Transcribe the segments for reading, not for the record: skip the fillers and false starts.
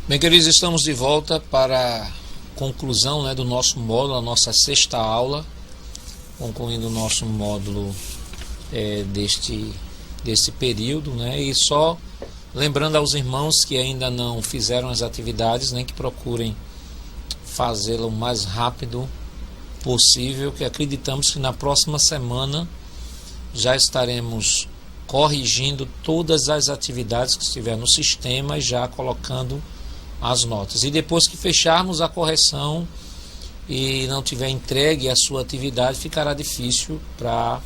Bem, queridos, estamos de volta para a conclusão, do nosso módulo, a nossa sexta aula, concluindo o nosso módulo deste período, e só lembrando aos irmãos que ainda não fizeram as atividades, que procurem fazê-lo o mais rápido possível, que acreditamos que na próxima semana já estaremos corrigindo todas as atividades que estiver no sistema e já colocando as notas. E depois que fecharmos a correção e não tiver entregue a sua atividade, ficará difícil para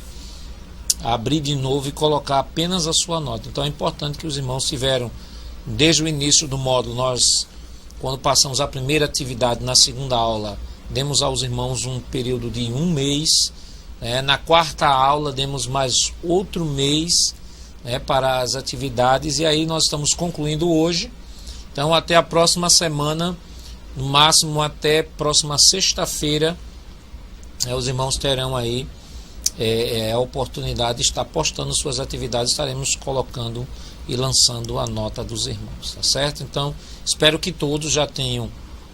abrir de novo e colocar apenas a sua nota. Então é importante que os irmãos tiveram, desde o início do módulo, nós, quando passamos a primeira atividade na segunda aula, demos aos irmãos um período de 1 mês. Na quarta aula demos mais outro mês para as atividades, e aí nós estamos concluindo hoje. Então até a próxima semana, no máximo até próxima sexta-feira, os irmãos terão aí a oportunidade de estar postando suas atividades, estaremos colocando e lançando a nota dos irmãos, tá certo? Então espero que todos já tenham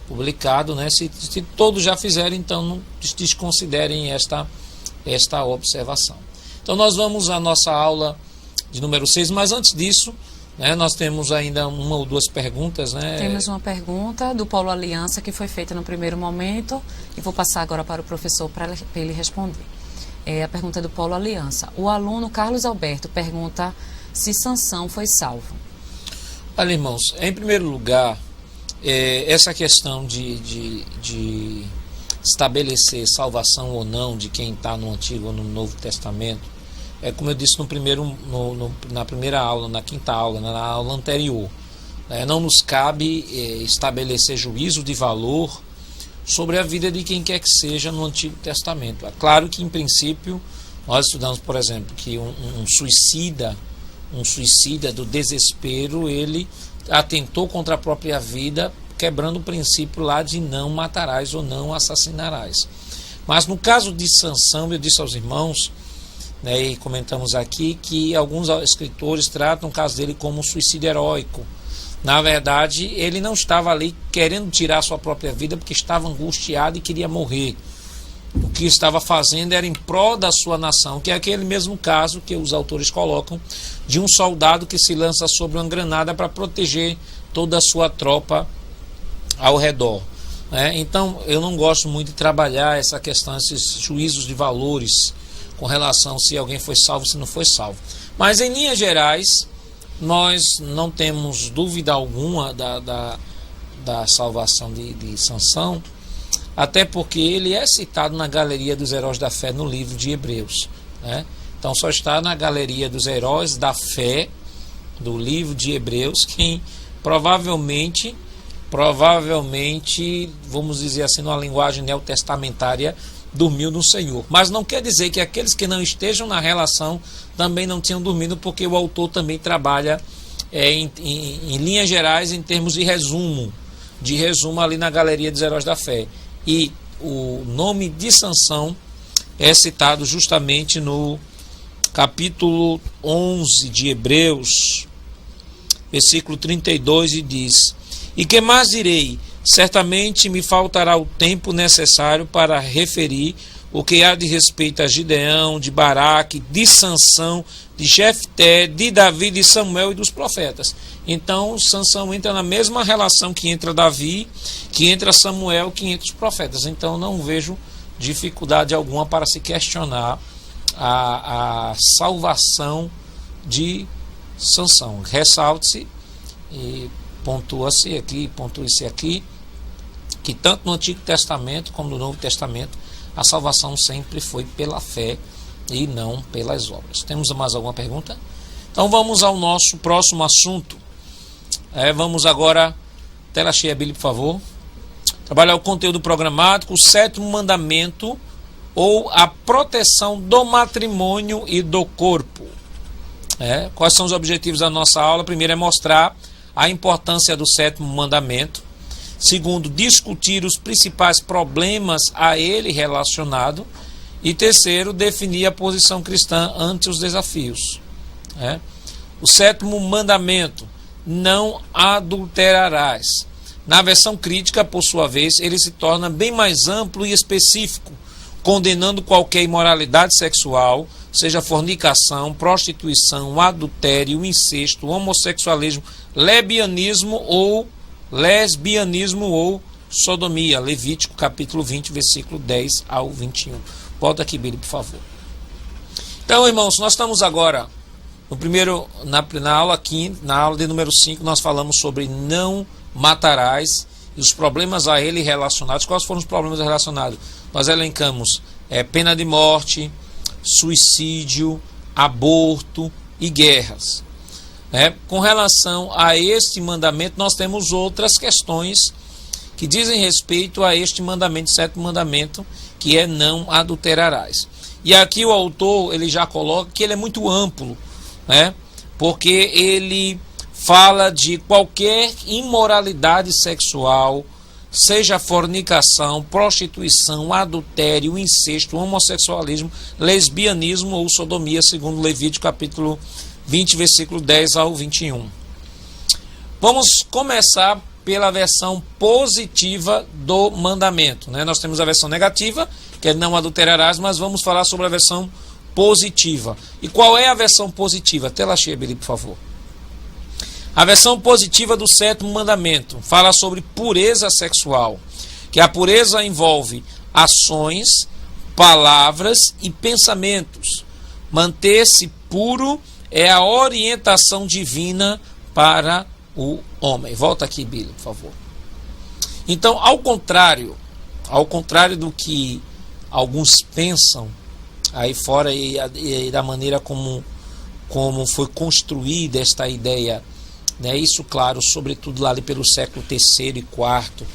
publicado, se todos já fizerem, então não desconsiderem esta observação. Então nós vamos à nossa aula de número 6, mas antes disso, nós temos ainda uma ou duas perguntas. Temos uma pergunta do Polo Aliança que foi feita no primeiro momento e vou passar agora para o professor para ele responder. A pergunta é do Polo Aliança. O aluno Carlos Alberto pergunta se Sansão foi salvo. Olha, irmãos, em primeiro lugar, essa questão de estabelecer salvação ou não de quem está no Antigo ou no Novo Testamento, como eu disse na primeira aula, na quinta aula, na aula anterior, não nos cabe estabelecer juízo de valor sobre a vida de quem quer que seja no Antigo Testamento. É claro que, em princípio, nós estudamos, por exemplo, que um suicida do desespero, ele atentou contra a própria vida, quebrando o princípio lá de não matarás ou não assassinarás. Mas no caso de Sansão, eu disse aos irmãos, e comentamos aqui, que alguns escritores tratam o caso dele como um suicídio heróico. Na verdade, ele não estava ali querendo tirar a sua própria vida porque estava angustiado e queria morrer. O que estava fazendo era em prol da sua nação, que é aquele mesmo caso que os autores colocam de um soldado que se lança sobre uma granada para proteger toda a sua tropa ao redor. Então, eu não gosto muito de trabalhar essa questão, esses juízos de valores com relação se alguém foi salvo, se não foi salvo. Mas, em linhas gerais, nós não temos dúvida alguma da salvação de Sansão, até porque ele é citado na galeria dos heróis da fé no livro de Hebreus. Então, só está na galeria dos heróis da fé do livro de Hebreus quem provavelmente, vamos dizer assim, numa linguagem neotestamentária, dormiu no Senhor. Mas não quer dizer que aqueles que não estejam na relação também não tinham dormido, porque o autor também trabalha em linhas gerais, em termos de resumo ali na galeria dos heróis da fé. E o nome de Sansão é citado justamente no capítulo 11 de Hebreus, versículo 32, e diz: E que mais direi? Certamente me faltará o tempo necessário para referir o que há de respeito a Gideão, de Baraque, de Sansão, de Jefté, de Davi, de Samuel e dos profetas. Então, Sansão entra na mesma relação que entra Davi, que entra Samuel, que entra os profetas. Então, não vejo dificuldade alguma para se questionar a salvação de Sansão. Ressalte-se e pontua-se aqui, que tanto no Antigo Testamento como no Novo Testamento a salvação sempre foi pela fé e não pelas obras. Temos mais alguma pergunta? Então vamos ao nosso próximo assunto. Vamos agora Tela cheia, Billy, por favor. Trabalhar o conteúdo programático, o 7º mandamento, ou a proteção do matrimônio e do corpo. Quais são os objetivos da nossa aula? Primeiro é mostrar a importância do 7º mandamento. Segundo, discutir os principais problemas a ele relacionado. E terceiro, definir a posição cristã ante os desafios. O 7º mandamento, não adulterarás. Na versão crítica, por sua vez, ele se torna bem mais amplo e específico, condenando qualquer imoralidade sexual, seja fornicação, prostituição, adultério, incesto, homossexualismo, lesbianismo ou sodomia. Levítico capítulo 20, versículo 10 ao 21. Volta aqui, Billy, por favor. Então, irmãos, nós estamos agora na aula 5, na aula de número 5, nós falamos sobre não matarás e os problemas a ele relacionados. Quais foram os problemas relacionados? Nós elencamos pena de morte, suicídio, aborto e guerras. Com relação a este mandamento, nós temos outras questões que dizem respeito a este mandamento, 7º mandamento, que é não adulterarás. E aqui o autor ele já coloca que ele é muito amplo, porque ele fala de qualquer imoralidade sexual, seja fornicação, prostituição, adultério, incesto, homossexualismo, lesbianismo ou sodomia, segundo Levítico capítulo 20, versículo 10 ao 21. Vamos começar pela versão positiva do mandamento. Nós temos a versão negativa, que é não adulterarás, mas vamos falar sobre a versão positiva. E qual é a versão positiva? Tela cheia, Billy, por favor. A versão positiva do 7º mandamento fala sobre pureza sexual, que a pureza envolve ações, palavras e pensamentos. Manter-se puro é a orientação divina para o homem. Volta aqui, Billy, por favor. Então, ao contrário do que alguns pensam aí fora e da maneira como foi construída esta ideia, isso, claro, sobretudo lá ali pelo século III e IV,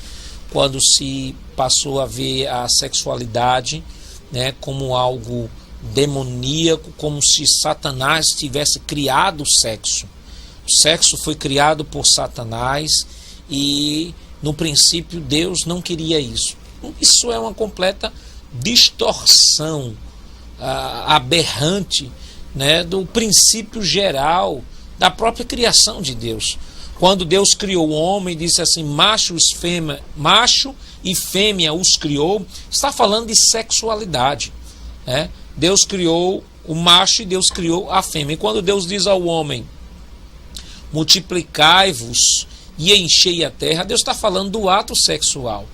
quando se passou a ver a sexualidade como algo demoníaco, como se Satanás tivesse criado o sexo. O sexo foi criado por Satanás e, no princípio, Deus não queria isso. Isso é uma completa distorção aberrante do princípio geral da própria criação de Deus. Quando Deus criou o homem, disse assim, macho e fêmea os criou, está falando de sexualidade. Deus criou o macho e Deus criou a fêmea. E quando Deus diz ao homem, multiplicai-vos e enchei a terra, Deus está falando do ato sexual.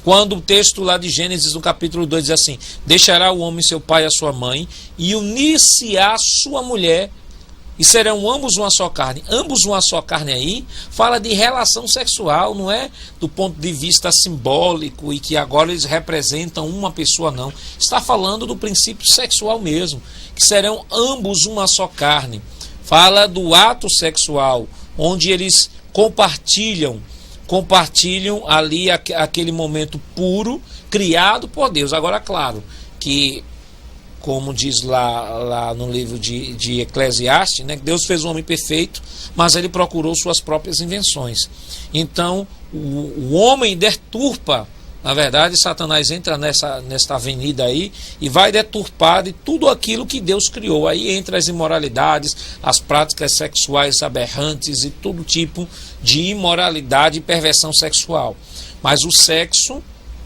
Quando o texto lá de Gênesis, no capítulo 2, diz assim, deixará o homem seu pai e a sua mãe, e unir-se-á a sua mulher, e serão ambos uma só carne. Ambos uma só carne aí, fala de relação sexual, não é do ponto de vista simbólico, e que agora eles representam uma pessoa, não. Está falando do princípio sexual mesmo, que serão ambos uma só carne. Fala do ato sexual, onde eles compartilham ali aquele momento puro, criado por Deus. Agora, claro, que, como diz lá no livro de Eclesiastes, Deus fez o homem perfeito, mas ele procurou suas próprias invenções. Então, o homem deturpa, na verdade, Satanás entra nesta avenida aí e vai deturpar de tudo aquilo que Deus criou. Aí entra as imoralidades, as práticas sexuais aberrantes e todo tipo de imoralidade e perversão sexual. Mas o sexo,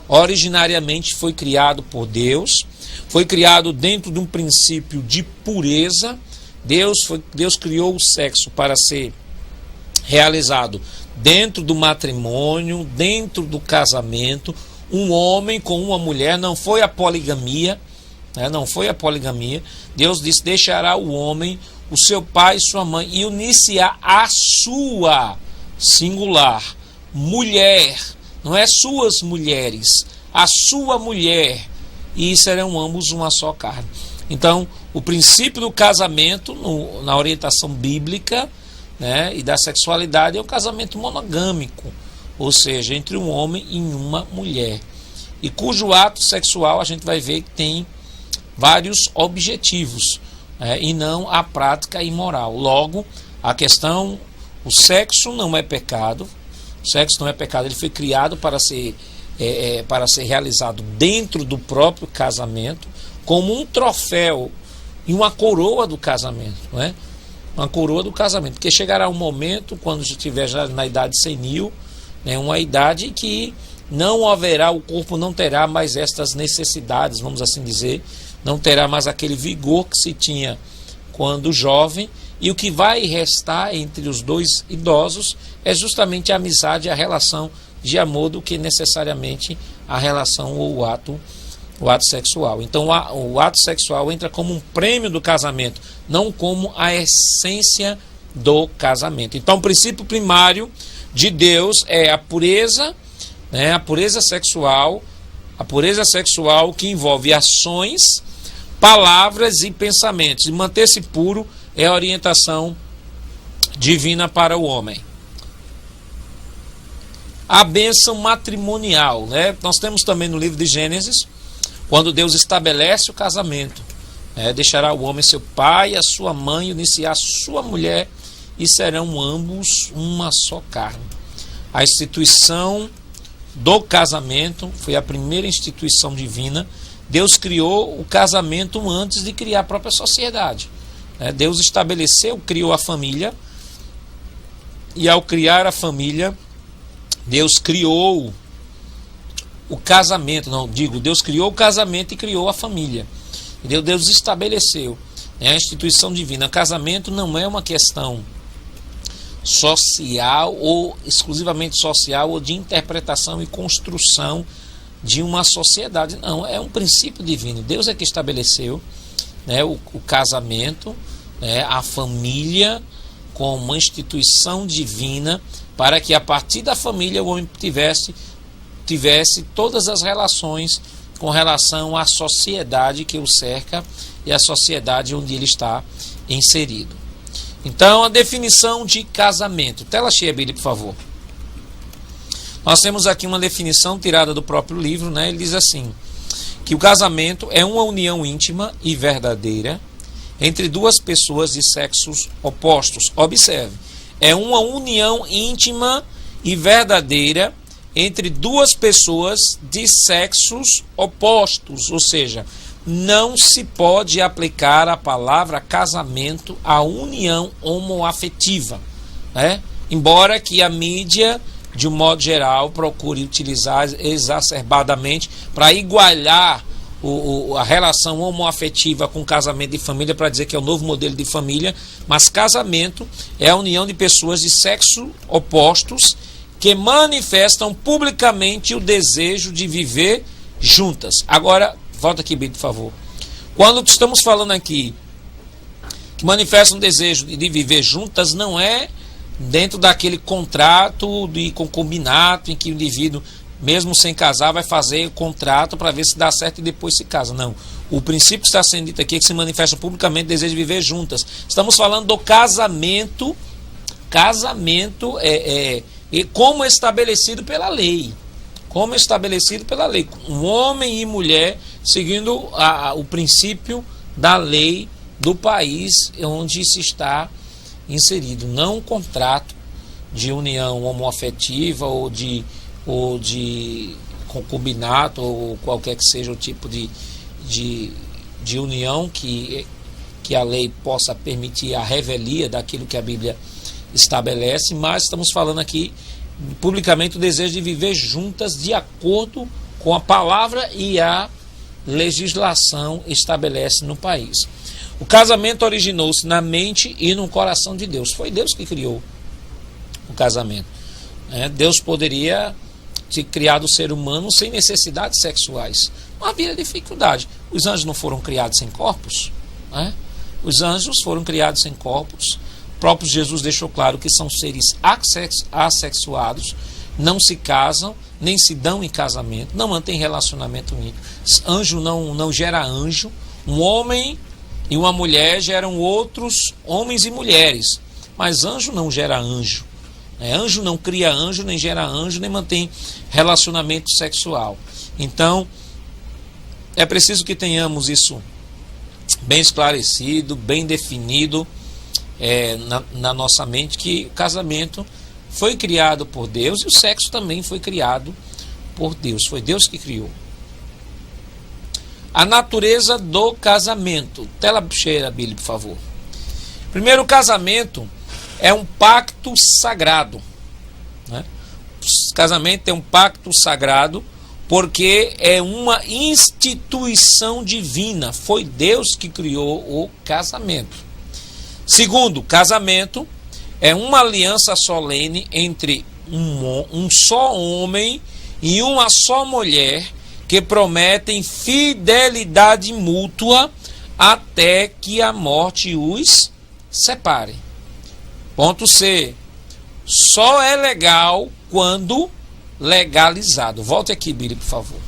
originariamente, foi criado por Deus, foi criado dentro de um princípio de pureza. Deus criou o sexo para ser realizado dentro do matrimônio, dentro do casamento, um homem com uma mulher, não foi a poligamia, não foi a poligamia. Deus disse, deixará o homem, o seu pai e sua mãe, e unir-se-á a sua, singular, mulher, não é suas mulheres, a sua mulher, e serão ambos uma só carne. Então, o princípio do casamento, na orientação bíblica, e da sexualidade, é o casamento monogâmico, ou seja, entre um homem e uma mulher, e cujo ato sexual a gente vai ver que tem vários objetivos, e não a prática imoral. Logo, a questão, o sexo não é pecado, ele foi criado para ser realizado dentro do próprio casamento, como um troféu e uma coroa do casamento, não é? Uma coroa do casamento, porque chegará um momento, quando estiver já na idade senil, né, uma idade que não haverá, o corpo não terá mais estas necessidades, vamos assim dizer, não terá mais aquele vigor que se tinha quando jovem, e o que vai restar entre os dois idosos é justamente a amizade, a relação de amor, do que necessariamente a relação ou o ato sexual. Então o ato sexual entra como um prêmio do casamento, não como a essência do casamento. Então o princípio primário de Deus é a pureza, né, a pureza sexual que envolve ações, palavras e pensamentos. E manter-se puro é a orientação divina para o homem. A bênção matrimonial, né? Nós temos também no livro de Gênesis, quando Deus estabelece o casamento, deixará o homem seu pai e a sua mãe, unir-se-á a sua mulher, e serão ambos uma só carne. A instituição do casamento foi a primeira instituição divina. Deus criou o casamento antes de criar a própria sociedade. Deus criou a família, e ao criar a família, Deus criou o casamento, Deus criou o casamento e criou a família. Deus estabeleceu a instituição divina. O casamento não é uma questão social ou exclusivamente social ou de interpretação e construção de uma sociedade. Não, é um princípio divino. Deus é que estabeleceu, né, o casamento, né, a família como uma instituição divina, para que a partir da família o homem tivesse todas as relações com relação à sociedade que o cerca e à sociedade onde ele está inserido. Então, a definição de casamento. Tela cheia, Bíblia, por favor. Nós temos aqui uma definição tirada do próprio livro, né? Ele diz assim, que o casamento é uma união íntima e verdadeira entre duas pessoas de sexos opostos. Observe, é uma união íntima e verdadeira entre duas pessoas de sexos opostos, ou seja, não se pode aplicar a palavra casamento à união homoafetiva, né? Embora que a mídia, de um modo geral, procure utilizar exacerbadamente para igualar a relação homoafetiva com casamento de família, para dizer que é o novo modelo de família, mas casamento é a união de pessoas de sexo opostos que manifestam publicamente o desejo de viver juntas. Agora, volta aqui, Bíblia, por favor. Quando estamos falando aqui que manifestam o desejo de viver juntas, não é dentro daquele contrato de concubinato em que o indivíduo, mesmo sem casar, vai fazer o contrato para ver se dá certo e depois se casa. Não. O princípio que está sendo dito aqui é que se manifesta publicamente o desejo de viver juntas. Estamos falando do casamento. Casamento como estabelecido pela lei. Como estabelecido pela lei. Um homem e mulher seguindo o princípio da lei do país onde se está inserido. Não um contrato de união homoafetiva ou de concubinato ou qualquer que seja o tipo de união que a lei possa permitir a revelia daquilo que a Bíblia estabelece, mas estamos falando aqui publicamente o desejo de viver juntas de acordo com a palavra e a legislação estabelece no país. O casamento originou-se na mente e no coração de Deus. Foi Deus que criou o casamento. Deus poderia ter criado o ser humano sem necessidades sexuais. Não havia dificuldade. Os anjos não foram criados sem corpos? Os anjos foram criados sem corpos. O próprio Jesus deixou claro que são seres assexuados, não se casam, nem se dão em casamento, não mantêm relacionamento íntimo. Anjo não gera anjo. Um homem e uma mulher geram outros homens e mulheres, mas anjo não gera anjo. Anjo não cria anjo, nem gera anjo, nem mantém relacionamento sexual. Então, é preciso que tenhamos isso bem esclarecido, bem definido na nossa mente, que o casamento foi criado por Deus e o sexo também foi criado por Deus. Foi Deus que criou. A natureza do casamento. Tela cheia, Billy, por favor. Primeiro, o casamento é um pacto sagrado. O casamento é um pacto sagrado porque é uma instituição divina. Foi Deus que criou o casamento. Segundo, casamento é uma aliança solene entre um só homem e uma só mulher que prometem fidelidade mútua até que a morte os separe. Ponto C. Só é legal quando legalizado. Volte aqui, Billy, por favor.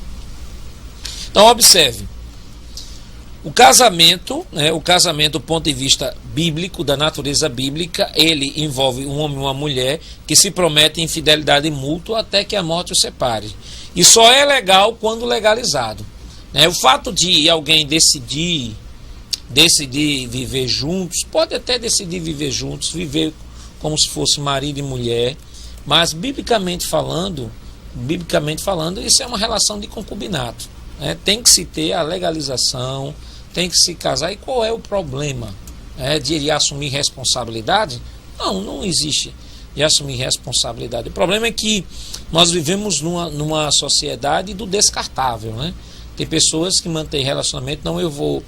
Então, observe. O casamento do ponto de vista bíblico, da natureza bíblica, ele envolve um homem e uma mulher que se prometem fidelidade mútua até que a morte os separe. E só é legal quando legalizado. O fato de alguém decidir viver juntos, pode até decidir viver juntos, viver como se fosse marido e mulher, mas biblicamente falando, isso é uma relação de concubinato. Tem que se ter a legalização, tem que se casar. E qual é o problema? De ele assumir responsabilidade? Não existe de assumir responsabilidade. O problema é que nós vivemos numa sociedade do descartável. Tem pessoas que mantêm relacionamento, eu vou...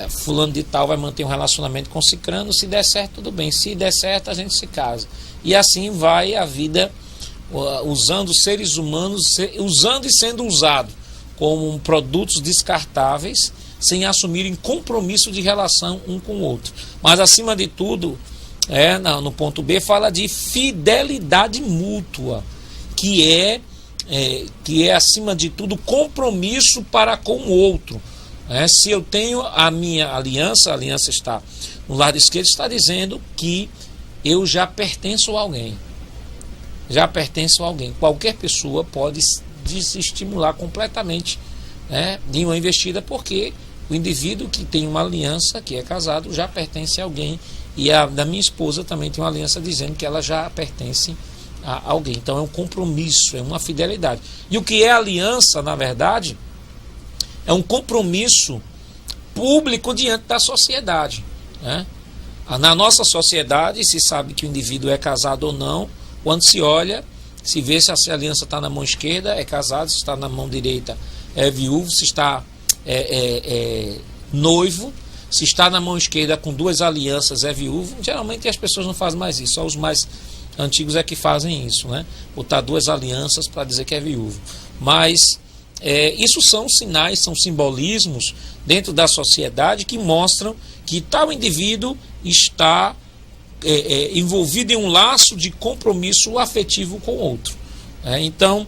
fulano de tal vai manter um relacionamento com cicrano, se der certo tudo bem, se der certo a gente se casa, e assim vai a vida, usando seres humanos, usando e sendo usado como produtos descartáveis, sem assumirem compromisso de relação um com o outro. Mas acima de tudo, no ponto B fala de fidelidade mútua, que é acima de tudo compromisso para com o outro. Se eu tenho a minha aliança, a aliança está no lado esquerdo, está dizendo que eu já pertenço a alguém. Já pertenço a alguém. Qualquer pessoa pode desestimular completamente de uma investida, porque o indivíduo que tem uma aliança, que é casado, já pertence a alguém. E a da minha esposa também tem uma aliança dizendo que ela já pertence a alguém. Então é um compromisso, é uma fidelidade. E o que é aliança, na verdade, é um compromisso público diante da sociedade. Na nossa sociedade se sabe que o indivíduo é casado ou não quando se olha, se vê se a aliança está na mão esquerda, é casado, se está na mão direita, é viúvo, se está noivo, se está na mão esquerda com duas alianças, é viúvo. Geralmente as pessoas não fazem mais isso, só os mais antigos é que fazem isso, botar duas alianças para dizer que é viúvo. Mas isso são sinais, são simbolismos dentro da sociedade que mostram que tal indivíduo está envolvido em um laço de compromisso afetivo com o outro. Então,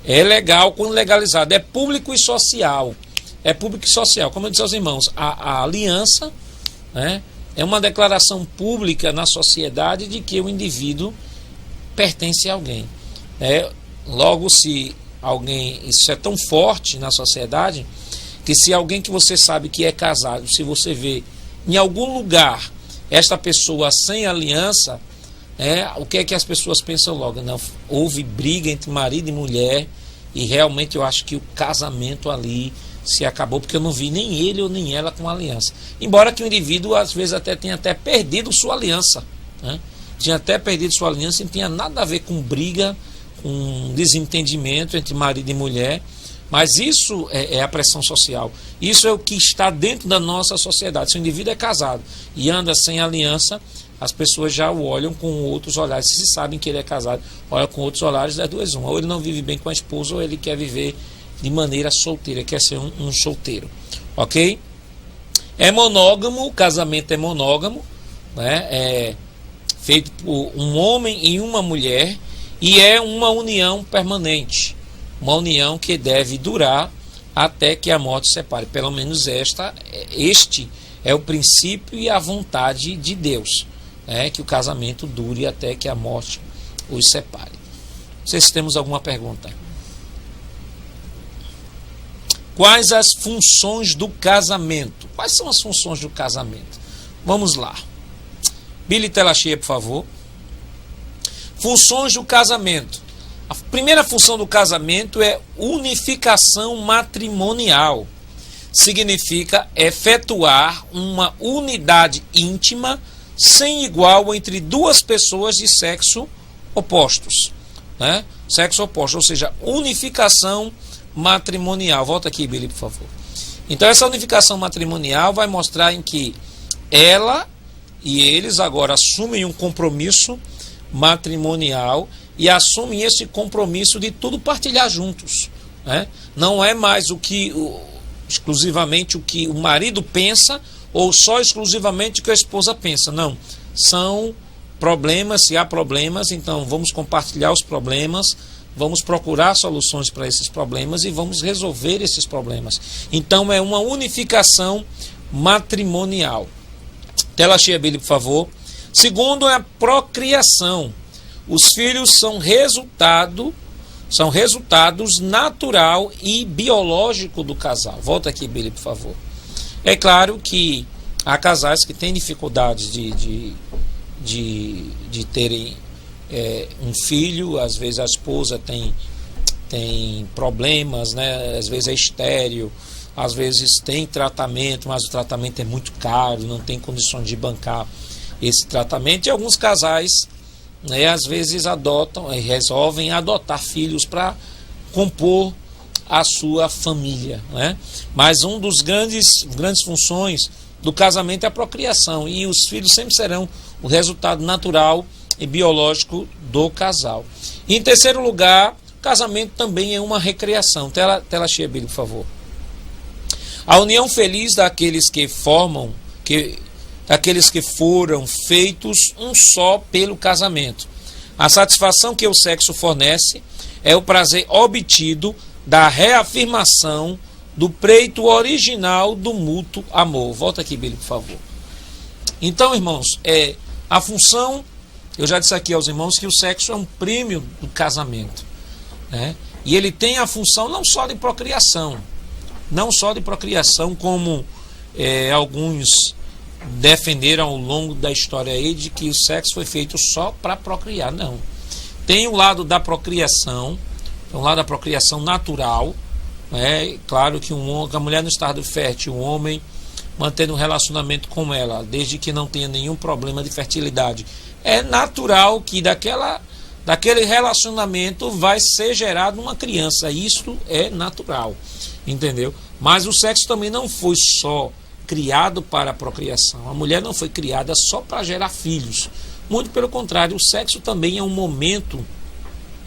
é legal quando legalizado, é público e social. É público e social. Como eu disse aos irmãos, a aliança é uma declaração pública na sociedade de que o indivíduo pertence a alguém. Logo, se alguém, isso é tão forte na sociedade, que se alguém que você sabe que é casado, se você vê em algum lugar esta pessoa sem aliança, o que é que as pessoas pensam logo? Não, houve briga entre marido e mulher, e realmente eu acho que o casamento ali se acabou, porque eu não vi nem ele ou nem ela com aliança. Embora que o indivíduo às vezes tenha até perdido sua aliança, tinha até perdido sua aliança e não tinha nada a ver com briga, um desentendimento entre marido e mulher, mas isso é a pressão social. Isso é o que está dentro da nossa sociedade. Se o indivíduo é casado e anda sem aliança, as pessoas já o olham com outros olhares. Se sabem que ele é casado, olham com outros olhares, das duas uma. Ou ele não vive bem com a esposa, ou ele quer viver de maneira solteira, quer ser um solteiro. Ok? É monógamo, o casamento é monógamo, é feito por um homem e uma mulher, e é uma união permanente, uma união que deve durar até que a morte separe. Pelo menos este é o princípio e a vontade de Deus. né, que o casamento dure até que a morte os separe. Não sei se temos alguma pergunta. Quais as funções do casamento? Quais são as funções do casamento? Vamos lá. Billy, tela cheia, por favor. Funções do casamento. A primeira função do casamento é unificação matrimonial. Significa efetuar uma unidade íntima sem igual entre duas pessoas de sexo opostos, né? Sexo oposto, ou seja, unificação matrimonial. Volta aqui, Billy, por favor. Então essa unificação matrimonial vai mostrar em que ela e eles agora assumem um compromisso matrimonial e assumem esse compromisso de tudo partilhar juntos, né? Não é mais exclusivamente o que o marido pensa ou só exclusivamente o que a esposa pensa. Não, são problemas. Se há problemas, então vamos compartilhar os problemas, vamos procurar soluções para esses problemas e vamos resolver esses problemas. Então é uma unificação matrimonial. Tela cheia, Billy, por favor. Segundo é a procriação. Os filhos são resultados natural e biológico do casal. Volta aqui, Billy, por favor. É claro que há casais que têm dificuldades de terem um filho. Às vezes a esposa tem problemas, né? Às vezes é estéril, às vezes tem tratamento, mas o tratamento é muito caro, não tem condições de bancar esse tratamento. E alguns casais, né, às vezes resolvem adotar filhos para compor a sua família, né? Mas um dos grandes funções do casamento é a procriação, e os filhos sempre serão o resultado natural e biológico do casal. E em terceiro lugar, o casamento também é uma recreação. Tela cheia, Billy, por favor. A união feliz daqueles que foram feitos um só pelo casamento. A satisfação que o sexo fornece é o prazer obtido da reafirmação do pleito original do mútuo amor. Volta aqui, Billy, por favor. Então, irmãos, a função, eu já disse aqui aos irmãos que o sexo é um prêmio do casamento, né? E ele tem a função não só de procriação, como alguns defenderam ao longo da história aí, de que o sexo foi feito só para procriar. Não. Tem o lado da procriação, natural, né? Claro que a mulher no estado fértil, o homem mantendo um relacionamento com ela, desde que não tenha nenhum problema de fertilidade, é natural que daquele relacionamento vai ser gerado uma criança. Isso é natural, entendeu? Mas o sexo também não foi só criado para a procriação. A mulher não foi criada só para gerar filhos. Muito pelo contrário, o sexo também é um momento,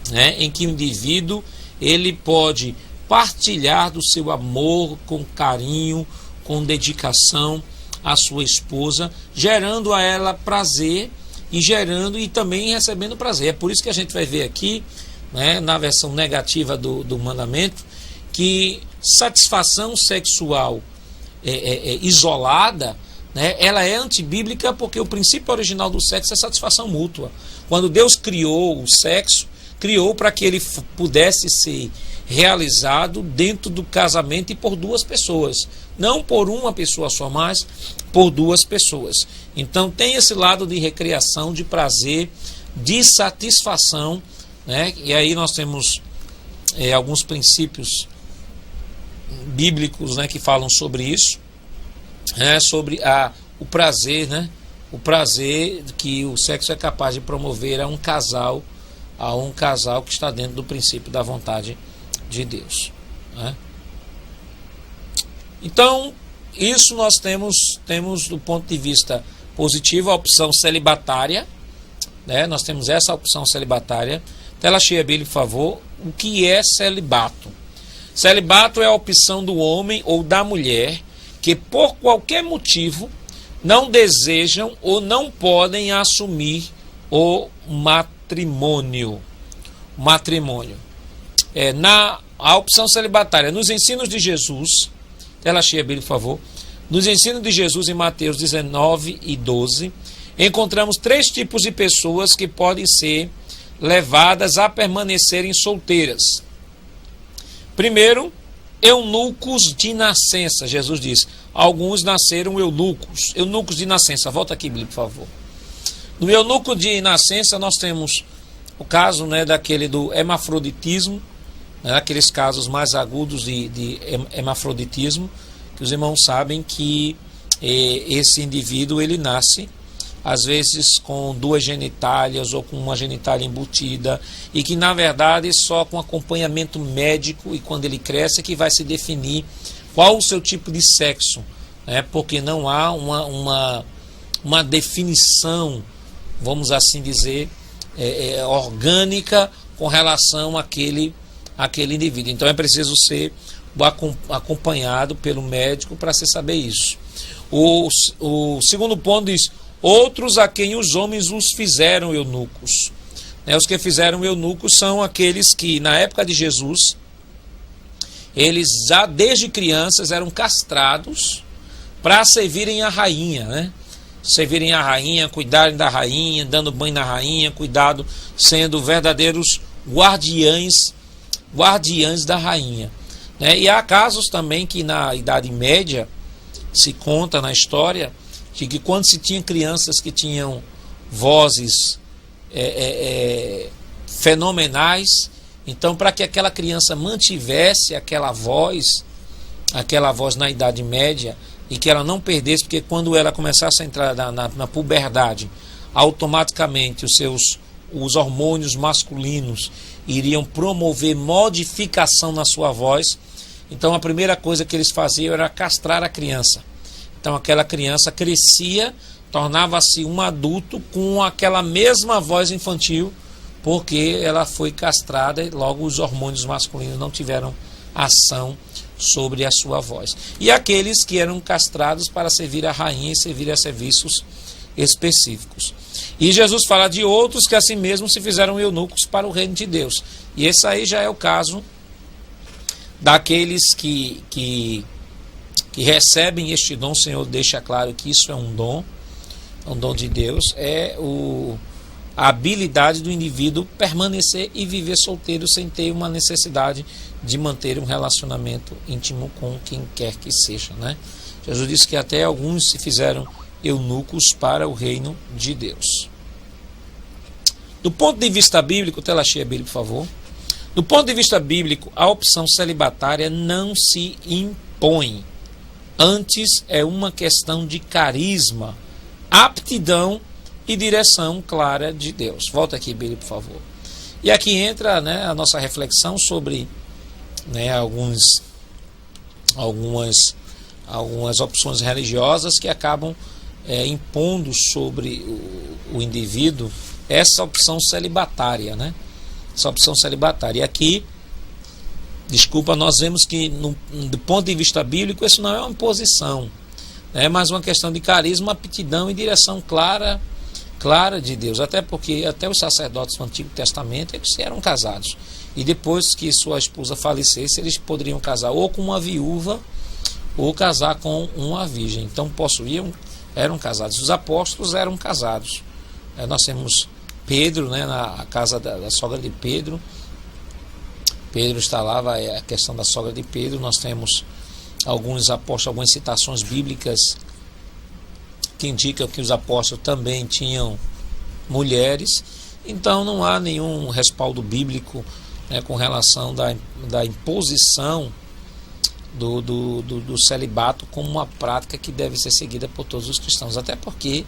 né, em que o indivíduo ele pode partilhar do seu amor com carinho, com dedicação à sua esposa, gerando a ela prazer e também recebendo prazer. É por isso que a gente vai ver aqui, né, na versão negativa do mandamento, que satisfação sexual isolada, né, ela é antibíblica, porque o princípio original do sexo é satisfação mútua. Quando Deus criou o sexo, criou para que ele pudesse ser realizado dentro do casamento e por duas pessoas, não por uma pessoa só, mas por duas pessoas. Então tem esse lado de recreação, de prazer, de satisfação, né? E aí nós temos alguns princípios bíblicos, né, que falam sobre isso, sobre o prazer, né? O prazer que o sexo é capaz de promover a um casal que está dentro do princípio da vontade de Deus, né? Então, isso nós temos do ponto de vista positivo a opção celibatária, né? Nós temos essa opção celibatária. Tela cheia, Billy, por favor. O que é celibato? Celibato é a opção do homem ou da mulher que por qualquer motivo não desejam ou não podem assumir o matrimônio. A opção celibatária, nos ensinos de Jesus, tela cheia, Billy, por favor. Nos ensinos de Jesus em Mateus 19 e 12, encontramos 3 tipos de pessoas que podem ser levadas a permanecerem solteiras. Primeiro, eunucos de nascença. Jesus diz, alguns nasceram eunucos de nascença. Volta aqui, Bíblia, por favor. No eunuco de nascença nós temos o caso, né, daquele do hermafroditismo, né, aqueles casos mais agudos de hermafroditismo, que os irmãos sabem que esse indivíduo ele nasce às vezes com 2 genitálias ou com uma genitália embutida, e que na verdade só com acompanhamento médico e quando ele cresce que vai se definir qual o seu tipo de sexo, né? Porque não há uma definição, vamos assim dizer, orgânica com relação àquele indivíduo. Então é preciso ser acompanhado pelo médico para se saber isso. O segundo ponto diz, outros a quem os homens os fizeram eunucos. Os que fizeram eunucos são aqueles que na época de Jesus, eles já desde crianças eram castrados para servirem a rainha, né? Servirem a rainha, cuidarem da rainha, dando banho na rainha, cuidado, sendo verdadeiros guardiães da rainha, né? E há casos também que na Idade Média se conta na história de que quando se tinha crianças que tinham vozes fenomenais, então para que aquela criança mantivesse aquela voz na Idade Média e que ela não perdesse, porque quando ela começasse a entrar na puberdade, automaticamente os hormônios masculinos iriam promover modificação na sua voz. Então a primeira coisa que eles faziam era castrar a criança. Então aquela criança crescia, tornava-se um adulto com aquela mesma voz infantil, porque ela foi castrada e logo os hormônios masculinos não tiveram ação sobre a sua voz. E aqueles que eram castrados para servir a rainha e servir a serviços específicos. E Jesus fala de outros que assim mesmo se fizeram eunucos para o reino de Deus. E esse aí já é o caso daqueles que recebem este dom. O Senhor deixa claro que isso é um dom de Deus, a habilidade do indivíduo permanecer e viver solteiro sem ter uma necessidade de manter um relacionamento íntimo com quem quer que seja, né? Jesus disse que até alguns se fizeram eunucos para o reino de Deus. Do ponto de vista bíblico, tela cheia, Bíblia, por favor. Do ponto de vista bíblico, a opção celibatária não se impõe. Antes é uma questão de carisma, aptidão e direção clara de Deus. Volta aqui, Bíblia, por favor. E aqui entra, né, a nossa reflexão sobre, né, algumas opções religiosas que acabam impondo sobre o indivíduo essa opção celibatária, né? Essa opção celibatária. E aqui, nós vemos que do ponto de vista bíblico isso não é uma imposição, é mais uma questão de carisma, aptidão e direção clara de Deus. Até porque até os sacerdotes do Antigo Testamento eles eram casados. E depois que sua esposa falecesse, eles poderiam casar ou com uma viúva ou casar com uma virgem. Então eram casados. Os apóstolos eram casados. Nós temos Pedro, né, na casa da sogra de Pedro. Pedro está lá, a questão da sogra de Pedro. Nós temos alguns apóstolos, algumas citações bíblicas que indicam que os apóstolos também tinham mulheres. Então não há nenhum respaldo bíblico, né, com relação da imposição do celibato como uma prática que deve ser seguida por todos os cristãos, até porque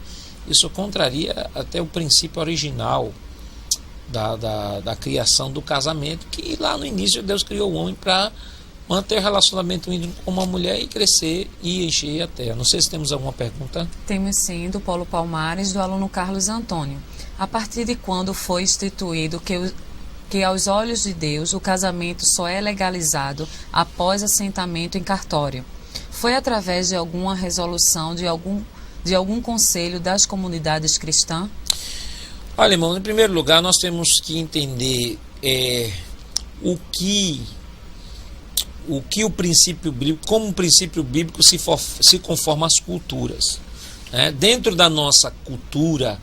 isso contraria até o princípio original da criação do casamento, que lá no início Deus criou o homem para manter relacionamento íntimo com uma mulher e crescer e encher a terra. Não sei se temos alguma pergunta. Temos sim, do Paulo Palmares, do aluno Carlos Antônio. A partir de quando foi instituído que aos olhos de Deus o casamento só é legalizado após assentamento em cartório? Foi através de alguma resolução de algum conselho das comunidades cristãs? Olha, irmão, em primeiro lugar nós temos que entender o que o princípio bíblico, como o princípio bíblico se conforma às culturas. né? Dentro da nossa cultura,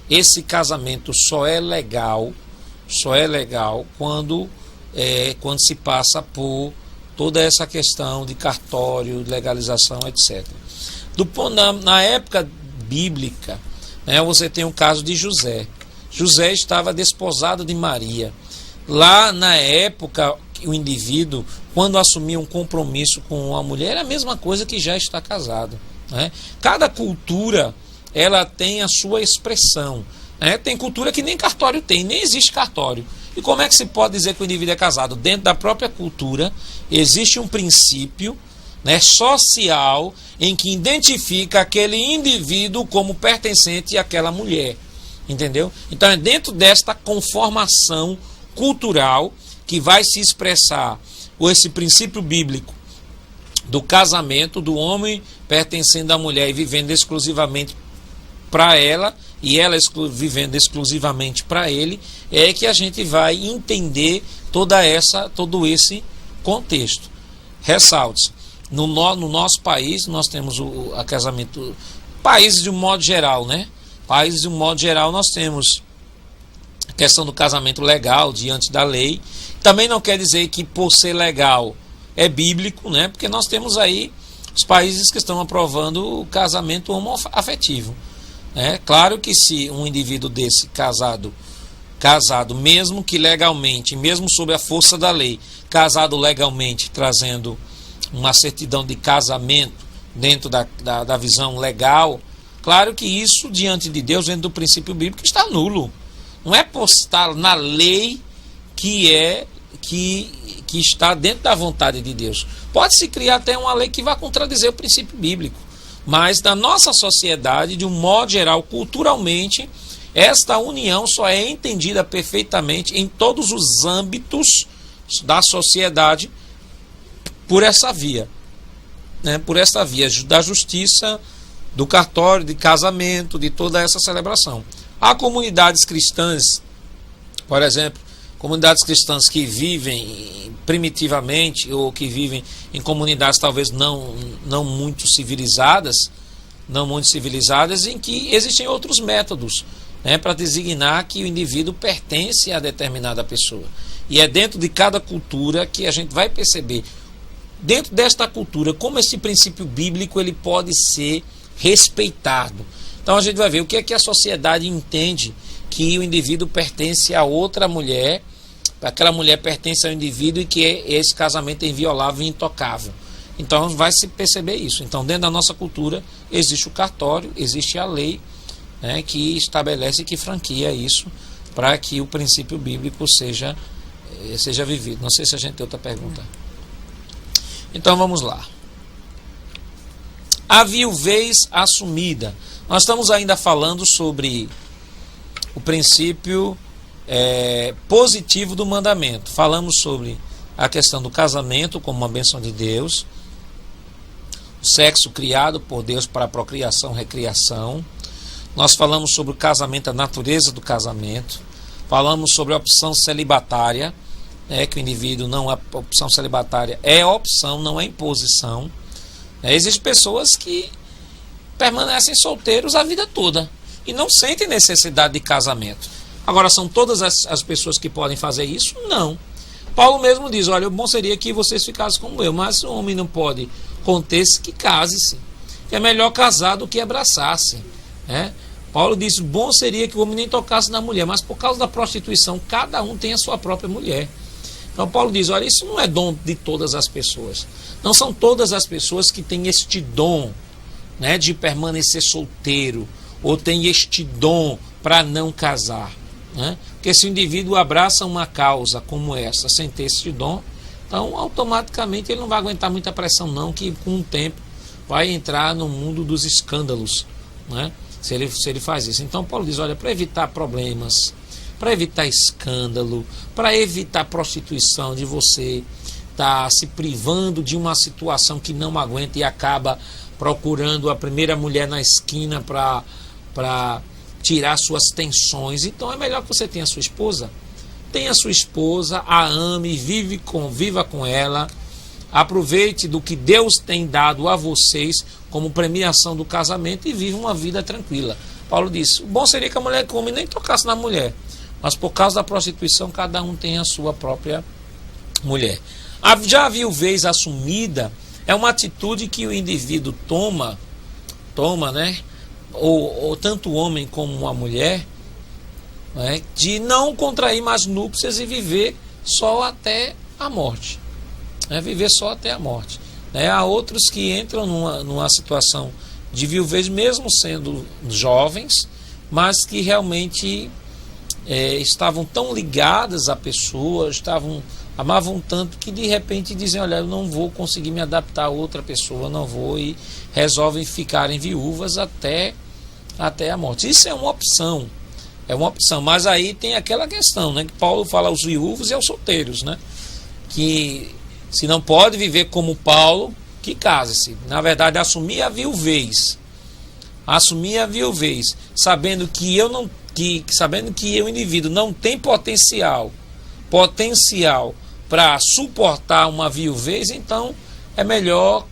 esse casamento só é legal quando se passa por toda essa questão de cartório, legalização, etc. Na época bíblica, né, você tem o caso de José. José estava desposado de Maria. Lá na época, o indivíduo, quando assumia um compromisso com uma mulher, é a mesma coisa que já está casado, né? Cada cultura, ela tem a sua expressão, né? Tem cultura que nem cartório tem, nem existe cartório. E como é que se pode dizer que o indivíduo é casado? Dentro da própria cultura, existe um princípio, né, social, em que identifica aquele indivíduo como pertencente àquela mulher. Entendeu? Então é dentro desta conformação cultural que vai se expressar esse princípio bíblico do casamento, do homem pertencendo à mulher e vivendo exclusivamente para ela, e ela vivendo exclusivamente para ele, é que a gente vai entender todo esse contexto. Ressalte-se, no nosso país nós temos o casamento, países de um modo geral, né? Países de um modo geral nós temos a questão do casamento legal diante da lei. Também não quer dizer que por ser legal é bíblico, né? Porque nós temos aí os países que estão aprovando o casamento homoafetivo. Claro que se um indivíduo desse casado, mesmo que legalmente, mesmo sob a força da lei, casado legalmente, trazendo uma certidão de casamento dentro da visão legal, claro que isso, diante de Deus, dentro do princípio bíblico, está nulo. Não é por estar na lei que está dentro da vontade de Deus. Pode-se criar até uma lei que vá contradizer o princípio bíblico. Mas na nossa sociedade, de um modo geral, culturalmente, esta união só é entendida perfeitamente em todos os âmbitos da sociedade por essa via. Né? Por essa via da justiça, do cartório, de casamento, de toda essa celebração. Há comunidades cristãs, por exemplo, comunidades cristãs que vivem primitivamente ou que vivem em comunidades talvez não muito civilizadas, em que existem outros métodos, né, para designar que o indivíduo pertence a determinada pessoa. E é dentro de cada cultura que a gente vai perceber, dentro desta cultura, como esse princípio bíblico ele pode ser respeitado. Então a gente vai ver o que é que a sociedade entende que o indivíduo pertence a outra mulher, aquela mulher pertence ao indivíduo e que esse casamento é inviolável e intocável. Então vai se perceber isso. Então dentro da nossa cultura existe o cartório, existe a lei, né, que estabelece e que franqueia isso para que o princípio bíblico seja vivido. Não sei se a gente tem outra pergunta. Então vamos lá. A viuvez assumida. Nós estamos ainda falando sobre o princípio positivo do mandamento. Falamos sobre a questão do casamento como uma bênção de Deus, o sexo criado por Deus para a procriação, recriação. Nós falamos sobre o casamento, a natureza do casamento. Falamos sobre a opção celibatária, que o indivíduo não, a opção celibatária é opção, não é imposição. Existem pessoas que permanecem solteiros a vida toda e não sentem necessidade de casamento. Agora, são todas as pessoas que podem fazer isso? Não. Paulo mesmo diz, olha, o bom seria que vocês ficassem como eu, mas se o homem não pode conter-se, que case-se. É melhor casar do que abraçar-se. Paulo diz, bom seria que o homem nem tocasse na mulher, mas por causa da prostituição, cada um tem a sua própria mulher. Então Paulo diz, olha, isso não é dom de todas as pessoas. Não são todas as pessoas que têm este dom, né, de permanecer solteiro, ou têm este dom para não casar. Né? Porque se o indivíduo abraça uma causa como essa, sem ter esse dom, então automaticamente ele não vai aguentar muita pressão não, que com o tempo vai entrar no mundo dos escândalos, né? Se ele faz isso. Então Paulo diz, olha, para evitar problemas, para evitar escândalo, para evitar prostituição, de você estar se privando de uma situação que não aguenta e acaba procurando a primeira mulher na esquina para tirar suas tensões. Então é melhor que você tenha sua esposa. Tenha sua esposa, a ame, viva com ela, Aproveite do que Deus tem dado a vocês como premiação do casamento e viva uma vida tranquila. Paulo disse, o bom seria que a mulher come e nem tocasse na mulher. Mas por causa da prostituição, cada um tem a sua própria mulher. Já a viuvez assumida é uma atitude que o indivíduo toma, né? Ou tanto o homem como a mulher, né? De não contrair mais núpcias e viver só até a morte. Viver só até a morte. Há outros que entram numa situação de viuvez, mesmo sendo jovens, mas que realmente estavam tão ligadas à pessoa, amavam tanto que de repente dizem, olha, eu não vou conseguir me adaptar a outra pessoa, não vou, e resolvem ficarem viúvas até a morte. Isso é uma opção, mas aí tem aquela questão, né, que Paulo fala aos viúvos e aos solteiros, né, que se não pode viver como Paulo, que case-se. Na verdade, assumir a viuvez, sabendo que o indivíduo não tem potencial para suportar uma viuvez, então é melhor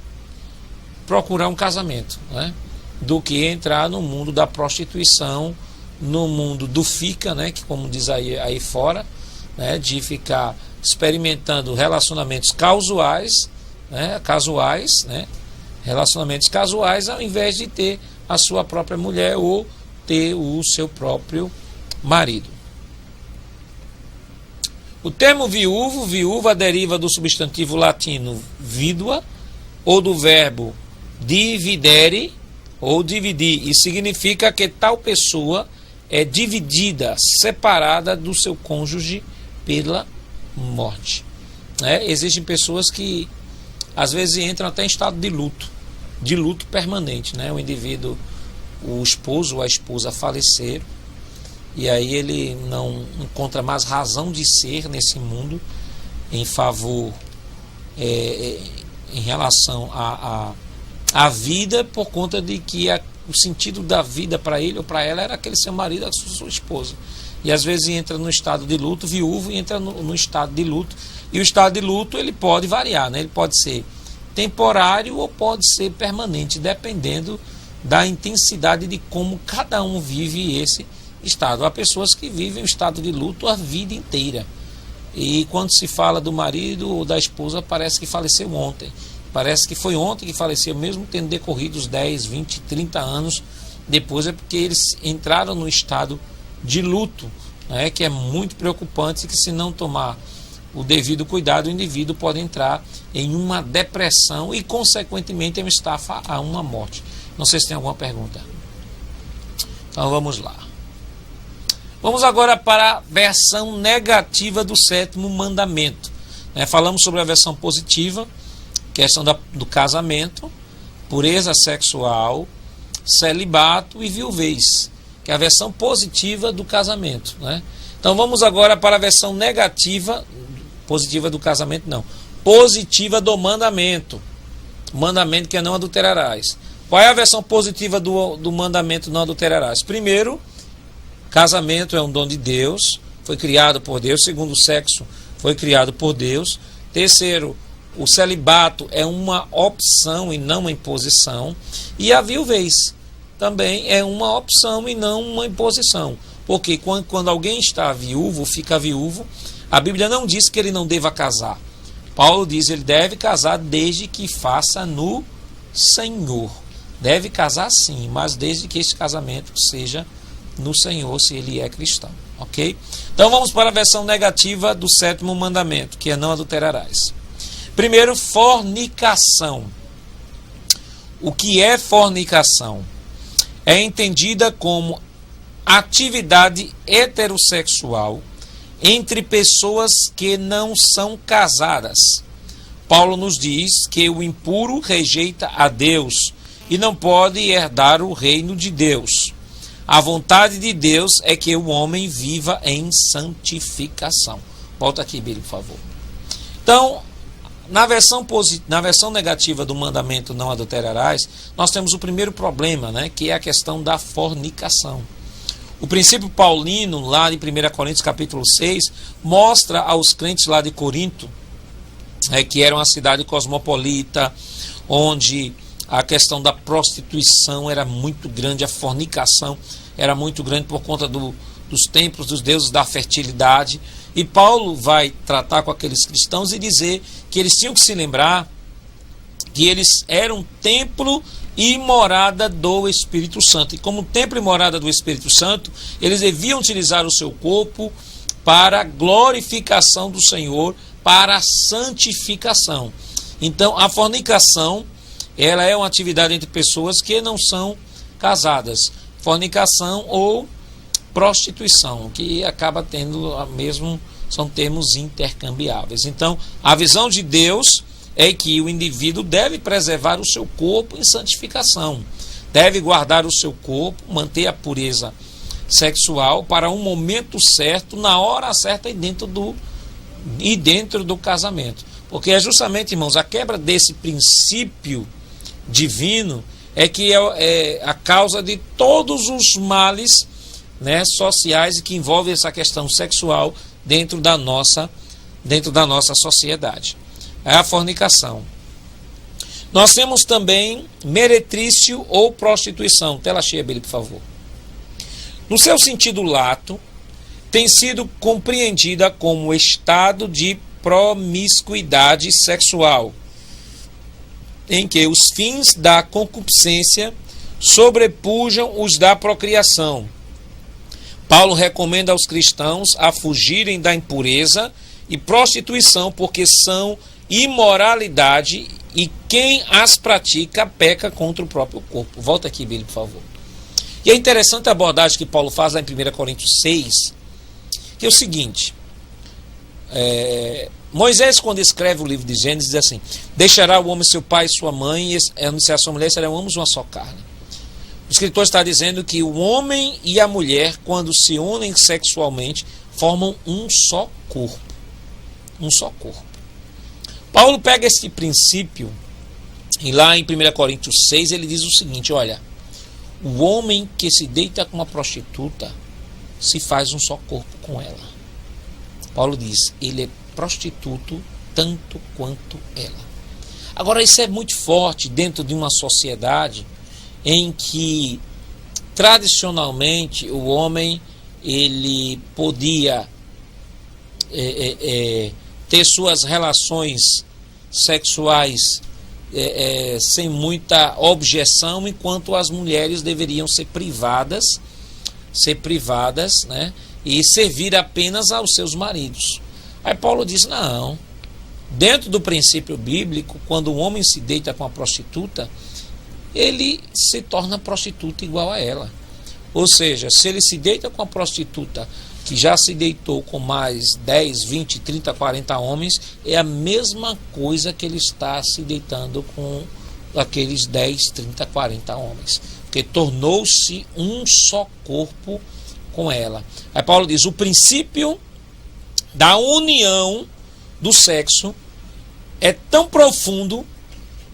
procurar um casamento, né, do que entrar no mundo da prostituição, no mundo do fica, né, que como diz aí fora, né, de ficar experimentando relacionamentos casuais, relacionamentos casuais, ao invés de ter a sua própria mulher ou ter o seu próprio marido. O termo viúva deriva do substantivo latino vidua, ou do verbo dividere, ou dividir, e significa que tal pessoa é dividida, separada do seu cônjuge pela morte. Existem pessoas que às vezes entram até em estado de luto permanente, né? O indivíduo, o esposo ou a esposa faleceram, e aí ele não encontra mais razão de ser nesse mundo em favor, em relação à vida, por conta de que o sentido da vida para ele ou para ela era aquele seu marido, a sua esposa. E às vezes entra no estado de luto, viúvo, e entra no estado de luto. E o estado de luto ele pode variar, né? Ele pode ser temporário ou pode ser permanente, dependendo da intensidade de como cada um vive esse estado. Há pessoas que vivem o estado de luto a vida inteira. E quando se fala do marido ou da esposa, parece que faleceu ontem. Parece que foi ontem que faleceu, mesmo tendo decorrido os 10, 20, 30 anos depois, é porque eles entraram no estado de luto, né, que é muito preocupante, que se não tomar o devido cuidado, o indivíduo pode entrar em uma depressão e, consequentemente, a uma morte. Não sei se tem alguma pergunta. Então vamos lá. Vamos agora para a versão negativa do 7º mandamento. Falamos sobre a versão positiva, questão do casamento, pureza sexual, celibato e viuvez, que é a versão positiva do casamento, né? Então vamos agora para a versão negativa, positiva do casamento não, positiva do mandamento, mandamento que é não adulterarás. Qual é a versão positiva do mandamento não adulterarás? Primeiro, casamento é um dom de Deus, foi criado por Deus. Segundo, o sexo foi criado por Deus. Terceiro, o celibato é uma opção e não uma imposição. E a viuvez também é uma opção e não uma imposição. Porque quando alguém está viúvo, fica viúvo, a Bíblia não diz que ele não deva casar. Paulo diz que ele deve casar desde que faça no Senhor. Deve casar sim, mas desde que esse casamento seja no Senhor, se ele é cristão. Ok? Então vamos para a versão negativa do 7º mandamento, que é não adulterarás. Primeiro, fornicação. O que é fornicação? É entendida como atividade heterossexual entre pessoas que não são casadas. Paulo nos diz que o impuro rejeita a Deus e não pode herdar o reino de Deus. A vontade de Deus é que o homem viva em santificação. Volta aqui, Billy, por favor. Então, na versão negativa do mandamento não adulterarás, nós temos o primeiro problema, né, que é a questão da fornicação. O princípio paulino, lá em 1 Coríntios capítulo 6, mostra aos crentes lá de Corinto que era uma cidade cosmopolita, onde a questão da prostituição era muito grande, a fornicação era muito grande por conta dos templos dos deuses da fertilidade. E Paulo vai tratar com aqueles cristãos e dizer que eles tinham que se lembrar que eles eram templo e morada do Espírito Santo. E como templo e morada do Espírito Santo, eles deviam utilizar o seu corpo para a glorificação do Senhor, para a santificação. Então, a fornicação, ela é uma atividade entre pessoas que não são casadas. Fornicação ou prostituição, que acaba tendo são termos intercambiáveis. Então, a visão de Deus é que o indivíduo deve preservar o seu corpo em santificação, deve guardar o seu corpo, manter a pureza sexual para um momento certo, na hora certa e dentro do casamento. Porque é justamente, irmãos, a quebra desse princípio divino é que é a causa de todos os males, né, sociais, que envolvem essa questão sexual dentro da nossa sociedade. É a fornicação. Nós temos também meretrício ou prostituição. Tela cheia, Billy, por favor. No seu sentido lato, tem sido compreendida como estado de promiscuidade sexual, em que os fins da concupiscência sobrepujam os da procriação. Paulo recomenda aos cristãos a fugirem da impureza e prostituição, porque são imoralidade e quem as pratica peca contra o próprio corpo. Volta aqui, Billy, por favor. E é interessante a abordagem que Paulo faz lá em 1 Coríntios 6, que é o seguinte: Moisés, quando escreve o livro de Gênesis, diz assim: deixará o homem seu pai e sua mãe, e a sua mulher serão ambos uma só carne. O escritor está dizendo que o homem e a mulher, quando se unem sexualmente, formam um só corpo. Um só corpo. Paulo pega esse princípio e lá em 1 Coríntios 6 ele diz o seguinte: olha, o homem que se deita com uma prostituta se faz um só corpo com ela. Paulo diz, ele é prostituto tanto quanto ela. Agora, isso é muito forte dentro de uma sociedade em que tradicionalmente o homem ele podia ter suas relações sexuais sem muita objeção, enquanto as mulheres deveriam ser privadas, né, e servir apenas aos seus maridos. Aí Paulo diz, não, dentro do princípio bíblico, quando um homem se deita com a prostituta, ele se torna prostituta igual a ela. Ou seja, se ele se deita com a prostituta que já se deitou com mais 10, 20, 30, 40 homens, é a mesma coisa que ele está se deitando com aqueles 10, 30, 40 homens. Porque tornou-se um só corpo com ela. Aí Paulo diz, o princípio da união do sexo é tão profundo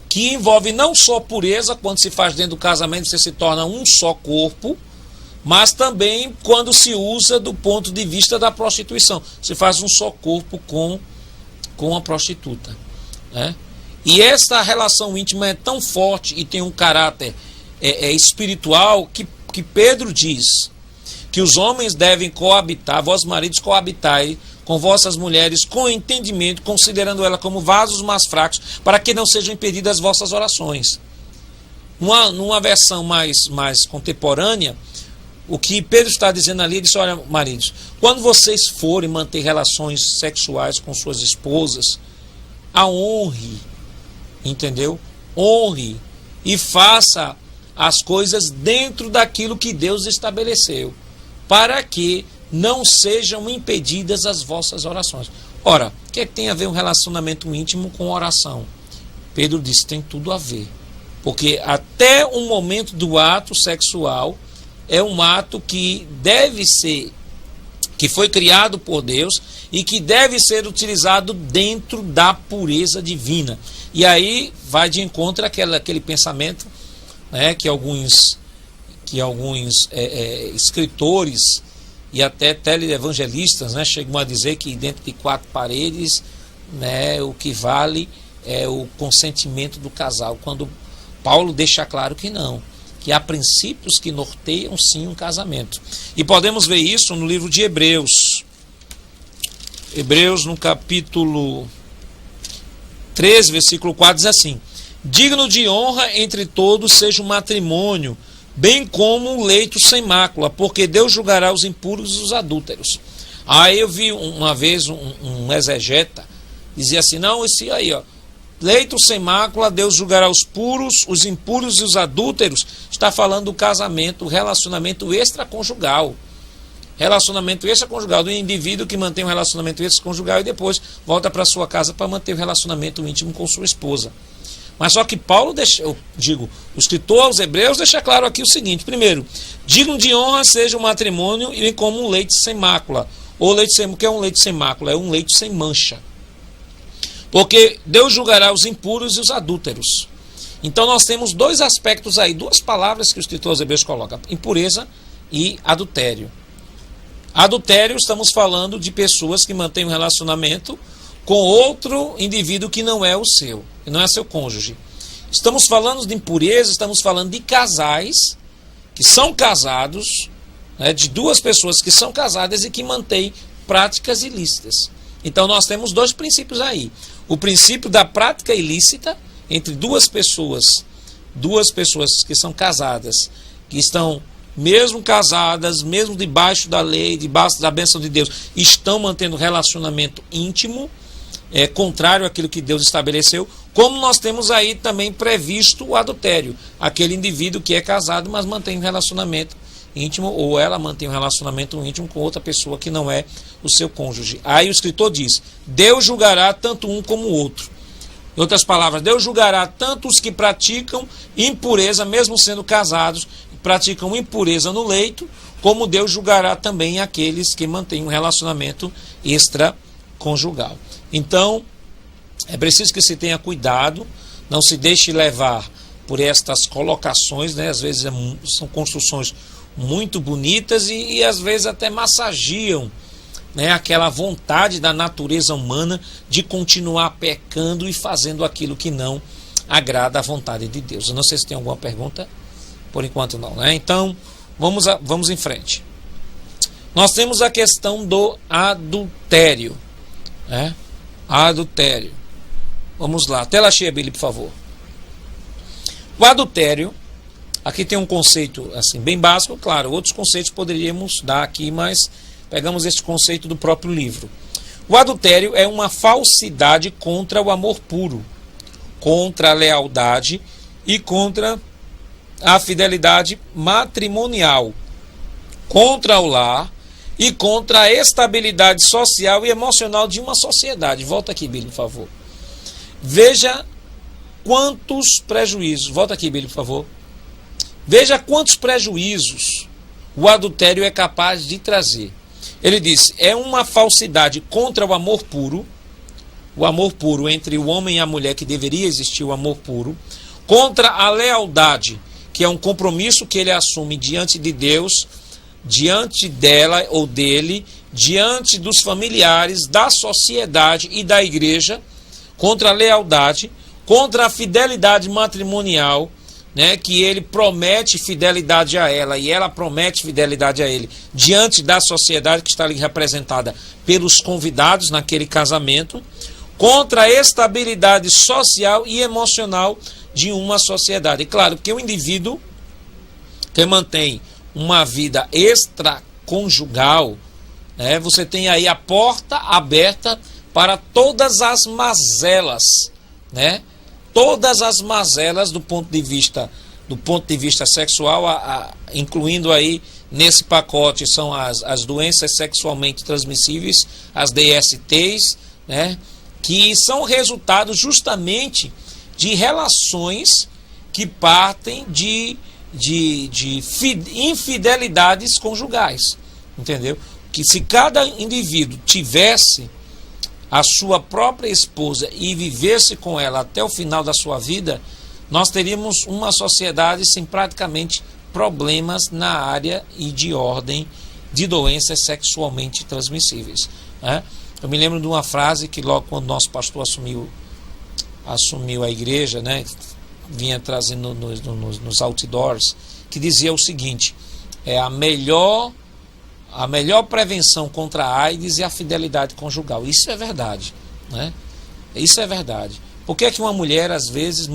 que envolve não só pureza, quando se faz dentro do casamento, você se torna um só corpo, mas também quando se usa do ponto de vista da prostituição. Se faz um só corpo com a prostituta, né? E essa relação íntima é tão forte e tem um caráter espiritual que Pedro diz que os homens devem coabitar, vós maridos coabitai com vossas mulheres com entendimento, considerando ela como vasos mais fracos, para que não sejam impedidas as vossas orações. Numa versão mais contemporânea, o que Pedro está dizendo ali, ele diz, olha, maridos, quando vocês forem manter relações sexuais com suas esposas, a honre, entendeu? Honre e faça as coisas dentro daquilo que Deus estabeleceu, para que não sejam impedidas as vossas orações. Ora, o que é que tem a ver um relacionamento íntimo com oração? Pedro disse, tem tudo a ver. Porque até o momento do ato sexual é um ato que foi criado por Deus e que deve ser utilizado dentro da pureza divina. E aí vai de encontro aquele pensamento, né, que alguns escritores e até teleevangelistas, né, chegam a dizer que dentro de 4 paredes né, o que vale é o consentimento do casal, quando Paulo deixa claro que não, que há princípios que norteiam sim um casamento. E podemos ver isso no livro de Hebreus. Hebreus, no capítulo 13, versículo 4, diz assim: digno de honra entre todos seja o matrimônio, bem como o leito sem mácula, porque Deus julgará os impuros e os adúlteros. Aí eu vi uma vez um exegeta, dizia assim, não, esse aí, ó, leito sem mácula, Deus julgará os puros, os impuros e os adúlteros. Está falando do casamento, o relacionamento extraconjugal. Relacionamento extraconjugal do indivíduo que mantém um relacionamento extraconjugal e depois volta para sua casa para manter o relacionamento íntimo com sua esposa. Mas só que Paulo, o escritor aos Hebreus deixa claro aqui o seguinte: primeiro, digno de honra seja o matrimônio e como um leite sem mácula. Ou leite sem, o que é um leite sem mácula? É um leite sem mancha. Porque Deus julgará os impuros e os adúlteros. Então nós temos dois aspectos aí, duas palavras que o escritor aos Hebreus coloca: impureza e adultério. Adultério, estamos falando de pessoas que mantêm um relacionamento com outro indivíduo que não é o seu, que não é seu cônjuge. Estamos falando de impureza, estamos falando de casais que são casados, né, de duas pessoas que são casadas e que mantêm práticas ilícitas. Então nós temos dois princípios aí. O princípio da prática ilícita entre duas pessoas que são casadas, que estão mesmo casadas, mesmo debaixo da lei, debaixo da bênção de Deus, estão mantendo relacionamento íntimo, contrário àquilo que Deus estabeleceu, como nós temos aí também previsto o adultério, aquele indivíduo que é casado, mas mantém um relacionamento íntimo, ou ela mantém um relacionamento íntimo com outra pessoa que não é o seu cônjuge. Aí o escritor diz, Deus julgará tanto um como o outro. Em outras palavras, Deus julgará tanto os que praticam impureza, mesmo sendo casados, praticam impureza no leito, como Deus julgará também aqueles que mantêm um relacionamento extraconjugal. Então, é preciso que se tenha cuidado, não se deixe levar por estas colocações, né? Às vezes são construções muito bonitas e às vezes até massagiam, né, aquela vontade da natureza humana de continuar pecando e fazendo aquilo que não agrada à vontade de Deus. Eu não sei se tem alguma pergunta. Por enquanto não, né? Então, vamos em frente. Nós temos a questão do adultério, né? Adultério. Vamos lá. Tela cheia, Billy, por favor. O adultério, aqui tem um conceito assim bem básico, claro, outros conceitos poderíamos dar aqui, mas pegamos este conceito do próprio livro. O adultério é uma falsidade contra o amor puro, contra a lealdade e contra a fidelidade matrimonial, contra o lar e contra a estabilidade social e emocional de uma sociedade. Volta aqui, Billy, por favor. Veja quantos prejuízos. Volta aqui, Billy, por favor. Veja quantos prejuízos o adultério é capaz de trazer. Ele diz, é uma falsidade contra o amor puro entre o homem e a mulher, que deveria existir o amor puro, contra a lealdade, que é um compromisso que ele assume diante de Deus, diante dela ou dele, diante dos familiares, da sociedade e da igreja, contra a lealdade, contra a fidelidade matrimonial, né, que ele promete fidelidade a ela e ela promete fidelidade a ele, diante da sociedade que está ali representada pelos convidados naquele casamento, contra a estabilidade social e emocional de uma sociedade. E claro que o indivíduo que mantém uma vida extraconjugal, né, você tem aí a porta aberta para todas as mazelas, né? Todas as mazelas do ponto de vista sexual, incluindo aí nesse pacote são as doenças sexualmente transmissíveis, as DSTs, né, que são resultado justamente de relações que partem de infidelidades conjugais, entendeu? Que se cada indivíduo tivesse a sua própria esposa e vivesse com ela até o final da sua vida, nós teríamos uma sociedade sem praticamente problemas na área e de ordem de doenças sexualmente transmissíveis, né? Eu me lembro de uma frase que logo quando nosso pastor assumiu a igreja, né, vinha trazendo nos outdoors, que dizia o seguinte: a melhor prevenção contra a AIDS é a fidelidade conjugal. Isso é verdade, né? Isso é verdade. Por que é que uma mulher às vezes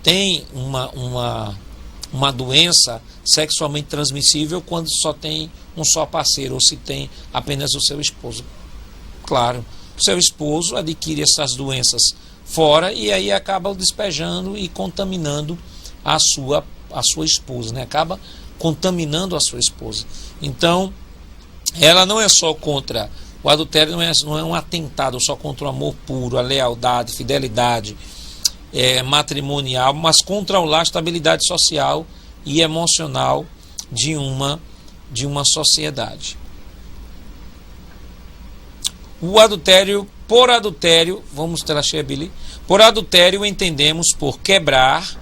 tem uma doença sexualmente transmissível quando só tem um só parceiro, ou se tem apenas o seu esposo? Claro, o seu esposo adquire essas doenças fora e aí acaba despejando e contaminando a sua esposa, né? Acaba contaminando a sua esposa. Então, ela não é só contra o adultério, não é um atentado só contra o amor puro, a lealdade, fidelidade matrimonial, mas contra o lar, estabilidade social e emocional de uma sociedade. O adultério, por adultério, vamos ter a cheia, Billy. Por adultério entendemos por quebrar,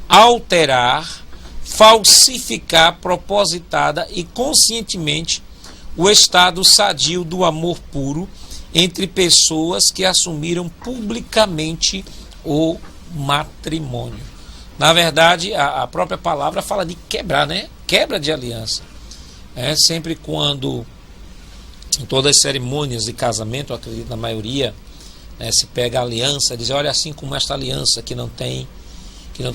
alterar, falsificar propositada e conscientemente o estado sadio do amor puro entre pessoas que assumiram publicamente o matrimônio. Na verdade, a própria palavra fala de quebrar, né? Quebra de aliança. Sempre quando, em todas as cerimônias de casamento, eu acredito na maioria, se pega a aliança, diz: olha, assim como esta aliança que não tem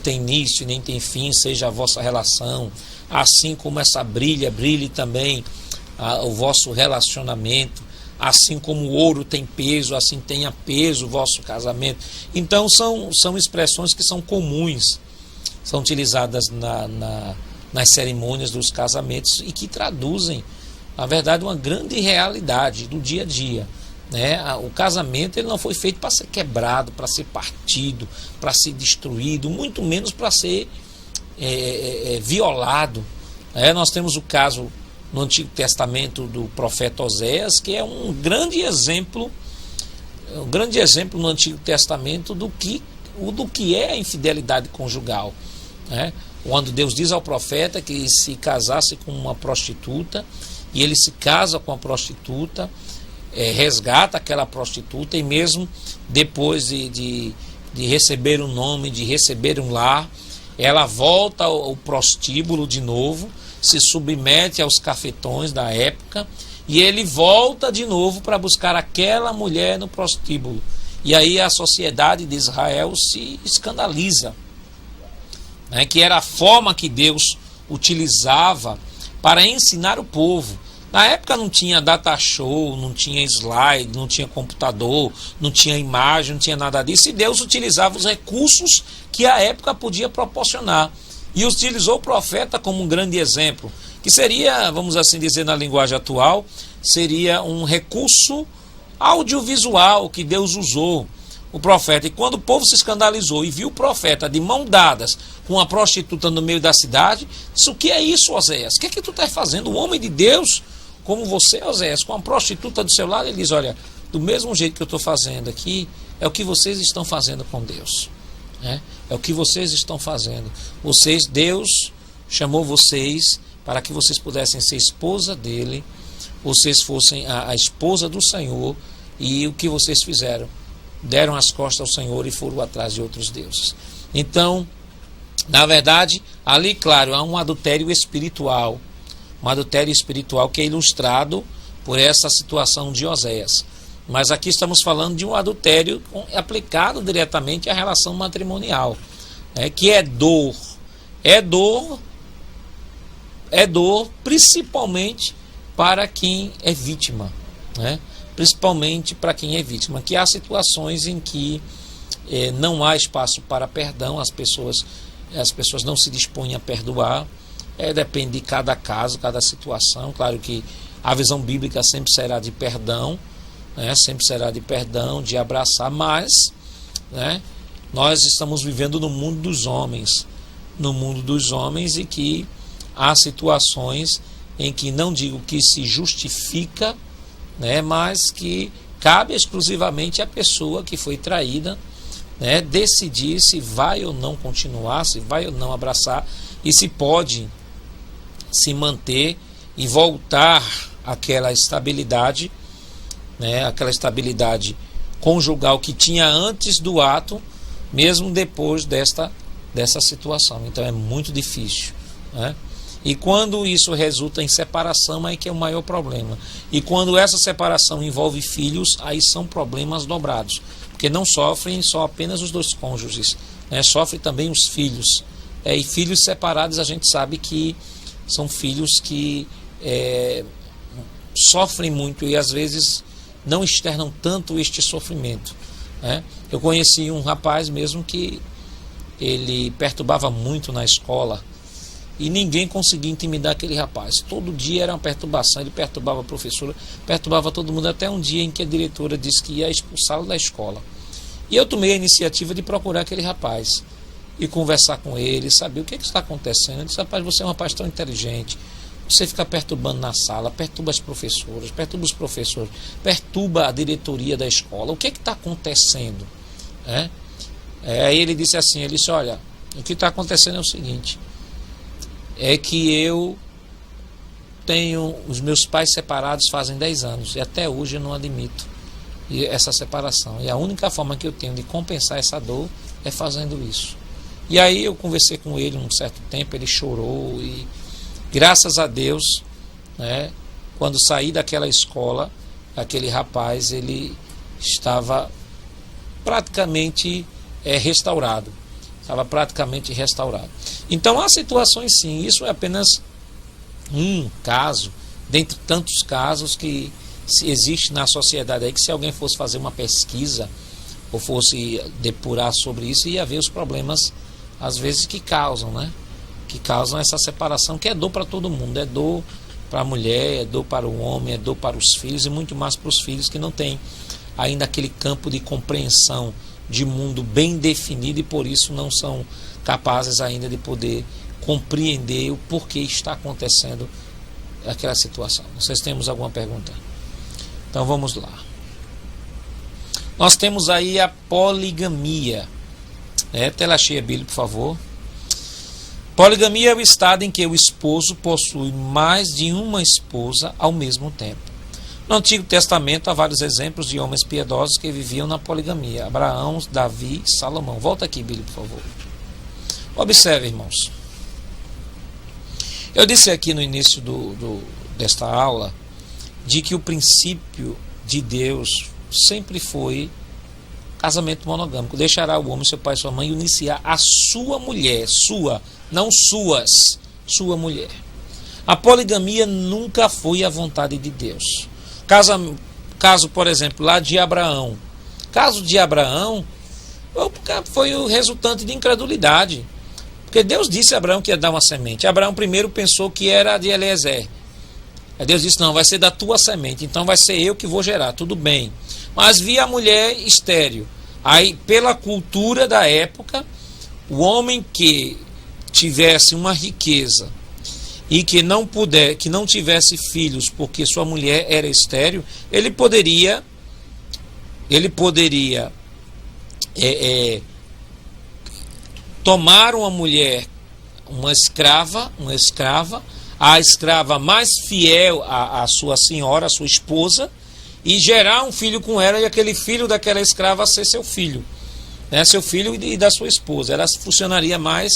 início nem tem fim, seja a vossa relação, assim como essa brilhe também o vosso relacionamento, assim como o ouro tem peso, assim tenha peso o vosso casamento. Então são expressões que são comuns, são utilizadas nas cerimônias dos casamentos e que traduzem, na verdade, uma grande realidade do dia a dia, né? O casamento ele não foi feito para ser quebrado, para ser partido, para ser destruído, muito menos para ser violado. Nós temos o caso no Antigo Testamento do profeta Oséias, que é um grande exemplo no Antigo Testamento do que é a infidelidade conjugal, né? Quando Deus diz ao profeta que se casasse com uma prostituta, e ele se casa com a prostituta, resgata aquela prostituta, e mesmo depois de receber um nome, de receber um lar, ela volta ao prostíbulo de novo, se submete aos cafetões da época, e ele volta de novo para buscar aquela mulher no prostíbulo. E aí a sociedade de Israel se escandaliza, né? Que era a forma que Deus utilizava para ensinar o povo. Na época não tinha data show, não tinha slide, não tinha computador, não tinha imagem, não tinha nada disso, e Deus utilizava os recursos que a época podia proporcionar. E utilizou o profeta como um grande exemplo, que seria, vamos assim dizer na linguagem atual, seria um recurso audiovisual que Deus usou, o profeta. E quando o povo se escandalizou e viu o profeta de mão dadas com uma prostituta no meio da cidade, disse: o que é isso, Oséias? O que é que tu estás fazendo? Um homem de Deus como você, Oséias, com uma prostituta do seu lado? Ele diz: olha, do mesmo jeito que eu estou fazendo aqui, é o que vocês estão fazendo com Deus. É o que vocês estão fazendo. Deus chamou vocês para que vocês pudessem ser esposa dele, vocês fossem a esposa do Senhor, e o que vocês fizeram? Deram as costas ao Senhor e foram atrás de outros deuses. Então, na verdade, ali, claro, há um adultério espiritual que é ilustrado por essa situação de Oséias. Mas aqui estamos falando de um adultério aplicado diretamente à relação matrimonial, que é dor. É dor principalmente para quem é vítima, né? Principalmente para quem é vítima, que há situações em que não há espaço para perdão, as pessoas não se dispõem a perdoar, depende de cada caso, cada situação. Claro que a visão bíblica sempre será de perdão, sempre será de perdão, de abraçar, mas nós estamos vivendo no mundo dos homens, e que há situações em que não digo que se justifica, mas que cabe exclusivamente à pessoa que foi traída, decidir se vai ou não continuar, se vai ou não abraçar, e se pode se manter e voltar àquela estabilidade, né, aquela estabilidade conjugal que tinha antes do ato, mesmo depois dessa situação. Então é muito difícil, né? E quando isso resulta em separação, aí que é o maior problema. E quando essa separação envolve filhos, aí são problemas dobrados, porque não sofrem só apenas os dois cônjuges, né? Sofrem também os filhos. E filhos separados, a gente sabe que são filhos que sofrem muito e às vezes não externam tanto este sofrimento, né? Eu conheci um rapaz mesmo que ele perturbava muito na escola e ninguém conseguia intimidar aquele rapaz. Todo dia era uma perturbação, ele perturbava a professora, perturbava todo mundo, até um dia em que a diretora disse que ia expulsá-lo da escola. E eu tomei a iniciativa de procurar aquele rapaz e conversar com ele, saber o que está acontecendo. Eu disse: rapaz, você é um rapaz tão inteligente, você fica perturbando na sala, perturba as professoras, perturba os professores, perturba a diretoria da escola, o que está acontecendo? Aí ele disse assim, ele disse: olha, o que está acontecendo é o seguinte, é que eu tenho os meus pais separados fazem 10 anos e até hoje eu não admito essa separação, e a única forma que eu tenho de compensar essa dor é fazendo isso. E aí eu conversei com ele um certo tempo, ele chorou e graças a Deus, né, quando saí daquela escola, aquele rapaz ele estava praticamente restaurado. Estava praticamente restaurado. Então há situações sim, isso é apenas um caso, dentre tantos casos que existe na sociedade aí, que se alguém fosse fazer uma pesquisa ou fosse depurar sobre isso, ia ver os problemas, às vezes, que causam, né? Que causam essa separação, que é dor para todo mundo, é dor para a mulher, é dor para o homem, é dor para os filhos e muito mais para os filhos que não têm ainda aquele campo de compreensão de mundo bem definido e por isso não são capazes ainda de poder compreender o porquê está acontecendo aquela situação. Vocês temos alguma pergunta? Então vamos lá. Nós temos aí a poligamia. Tela cheia, Bíblia, por favor. Poligamia é o estado em que o esposo possui mais de uma esposa ao mesmo tempo. No Antigo Testamento há vários exemplos de homens piedosos que viviam na poligamia. Abraão, Davi e Salomão. Volta aqui, Bíblia, por favor. Observe, irmãos. Eu disse aqui no início desta aula de que o princípio de Deus sempre foi casamento monogâmico. Deixará o homem, seu pai e sua mãe, e unir-se-á a sua mulher. Sua, não suas. Sua mulher. A poligamia nunca foi a vontade de Deus. Caso, por exemplo, lá de Abraão. Caso de Abraão foi o resultante de incredulidade. Porque Deus disse a Abraão que ia dar uma semente. Abraão primeiro pensou que era de Eliezer. Aí Deus disse: não, vai ser da tua semente, então vai ser eu que vou gerar, tudo bem. Mas via a mulher estéril. Aí, pela cultura da época, o homem que tivesse uma riqueza e que não tivesse filhos porque sua mulher era estéril, ele poderia tomar uma mulher, uma escrava, a escrava mais fiel à sua senhora, à sua esposa, e gerar um filho com ela, e aquele filho daquela escrava ser seu filho, né? Seu filho e da sua esposa. Ela funcionaria mais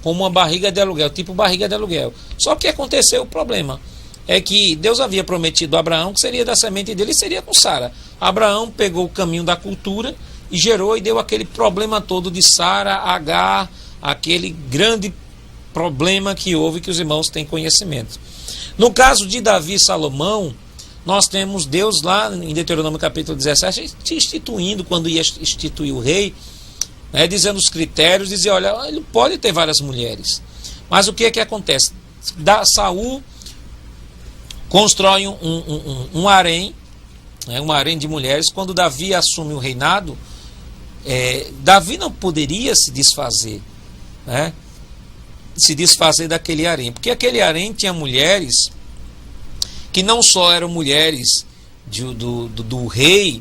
como uma barriga de aluguel, tipo barriga de aluguel. Só que aconteceu o problema, é que Deus havia prometido a Abraão que seria da semente dele e seria com Sara. Abraão pegou o caminho da cultura e gerou e deu aquele problema todo de Sara, Agar, aquele grande problema que houve, que os irmãos têm conhecimento. No caso de Davi e Salomão, nós temos Deus lá em Deuteronômio capítulo 17 instituindo, quando ia instituir o rei, né, dizendo os critérios, dizia: olha, ele pode ter várias mulheres, mas o que é que acontece? Saul constrói um harém, né, um harém de mulheres. Quando Davi assume o reinado, Davi não poderia se desfazer, né, daquele harém, porque aquele harém tinha mulheres que não só eram mulheres do rei,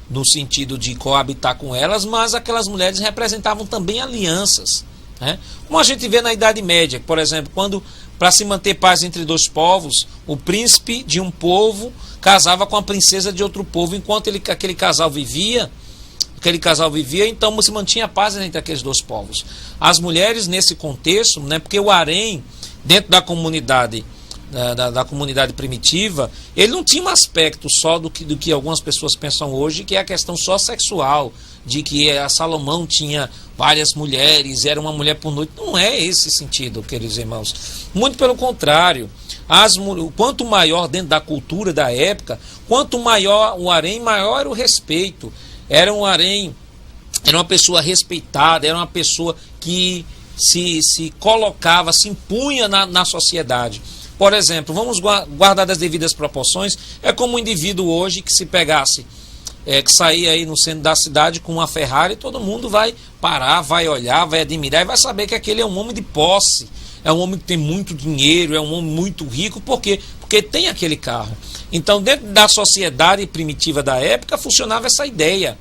no sentido de coabitar com elas, mas aquelas mulheres representavam também alianças, né? Como a gente vê na Idade Média, por exemplo, quando para se manter paz entre dois povos, o príncipe de um povo casava com a princesa de outro povo, enquanto aquele casal vivia, então se mantinha paz entre aqueles dois povos. As mulheres nesse contexto, né, porque o harém, dentro da comunidade, da comunidade primitiva, ele não tinha um aspecto só do que algumas pessoas pensam hoje, que é a questão só sexual, de que a Salomão tinha várias mulheres, era uma mulher por noite. Não é esse sentido, queridos irmãos. Muito pelo contrário. Quanto maior dentro da cultura da época, quanto maior o harém, maior era o respeito. Era um harém, era uma pessoa respeitada, era uma pessoa que se colocava, se impunha na sociedade. Por exemplo, vamos guardar das devidas proporções, é como um indivíduo hoje que se pegasse, que sair aí no centro da cidade com uma Ferrari, todo mundo vai parar, vai olhar, vai admirar e vai saber que aquele é um homem de posse, é um homem que tem muito dinheiro, é um homem muito rico. Por quê? Porque tem aquele carro. Então, dentro da sociedade primitiva da época, funcionava essa ideia,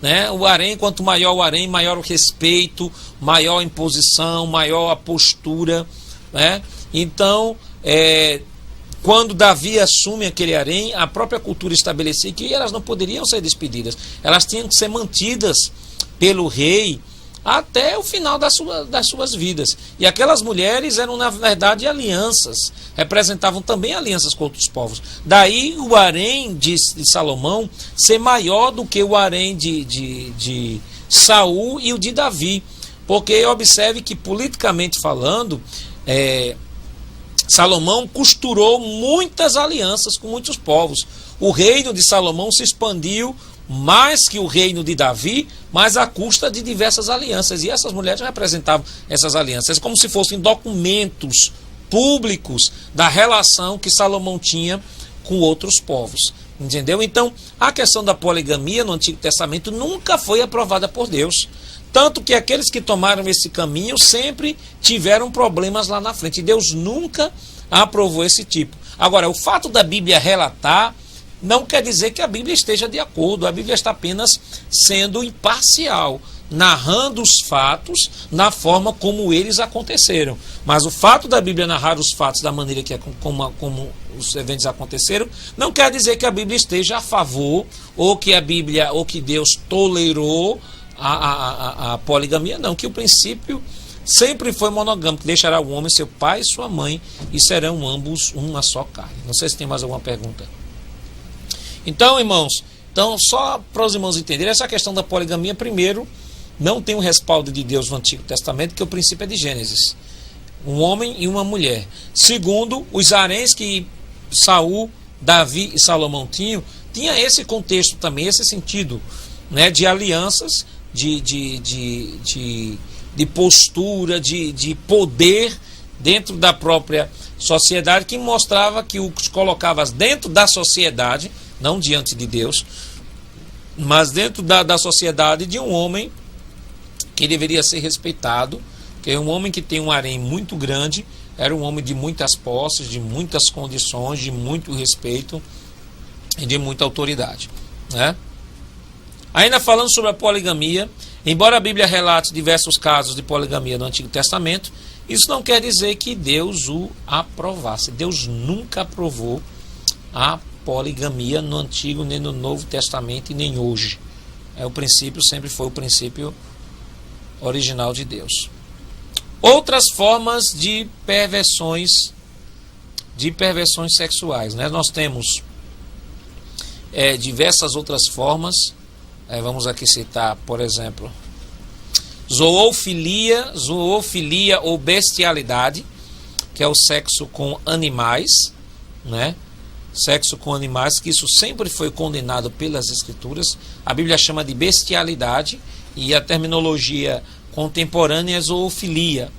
né? O harém, quanto maior o harém, maior o respeito, maior a imposição, maior a postura, né? Então, quando Davi assume aquele harém, a própria cultura estabelecia que elas não poderiam ser despedidas, elas tinham que ser mantidas pelo rei até o final das suas vidas. E aquelas mulheres eram, na verdade, alianças, representavam também alianças com outros povos. Daí o harém de Salomão ser maior do que o harém de Saul e o de Davi, porque observe que, politicamente falando, Salomão costurou muitas alianças com muitos povos. O reino de Salomão se expandiu mais que o reino de Davi, mas à custa de diversas alianças. E essas mulheres representavam essas alianças como se fossem documentos públicos da relação que Salomão tinha com outros povos. Entendeu? Então, a questão da poligamia no Antigo Testamento nunca foi aprovada por Deus. Tanto que aqueles que tomaram esse caminho sempre tiveram problemas lá na frente. Deus nunca aprovou esse tipo. Agora, o fato da Bíblia relatar não quer dizer que a Bíblia esteja de acordo. A Bíblia está apenas sendo imparcial, narrando os fatos na forma como eles aconteceram. Mas o fato da Bíblia narrar os fatos da maneira como os eventos aconteceram, não quer dizer que a Bíblia esteja a favor, ou que Deus tolerou a poligamia. Não, que o princípio sempre foi monogâmico: deixará o homem seu pai e sua mãe, e serão ambos uma só carne. Não sei se tem mais alguma pergunta. Então, irmãos, só para os irmãos entenderem, essa questão da poligamia, primeiro, não tem um respaldo de Deus no Antigo Testamento, que o princípio é de Gênesis, um homem e uma mulher. Segundo, os haréns que Saul, Davi e Salomão tinha esse contexto também, esse sentido, né, de alianças, de postura, de poder dentro da própria sociedade, que mostrava que os colocava dentro da sociedade, não diante de Deus, mas dentro da sociedade, de um homem que deveria ser respeitado, que é um homem que tem um harém muito grande, era um homem de muitas posses, de muitas condições, de muito respeito e de muita autoridade, né? Ainda falando sobre a poligamia, embora a Bíblia relate diversos casos de poligamia no Antigo Testamento, isso não quer dizer que Deus o aprovasse. Deus nunca aprovou a poligamia no Antigo, nem no Novo Testamento, e nem hoje. O princípio sempre foi o princípio original de Deus. Outras formas de perversões sexuais, né? Nós temos diversas outras formas. Vamos aqui citar, por exemplo, zoofilia ou bestialidade, que é o sexo com animais, né? Sexo com animais, que isso sempre foi condenado pelas Escrituras. A Bíblia chama de bestialidade, e a terminologia contemporânea é zoofilia.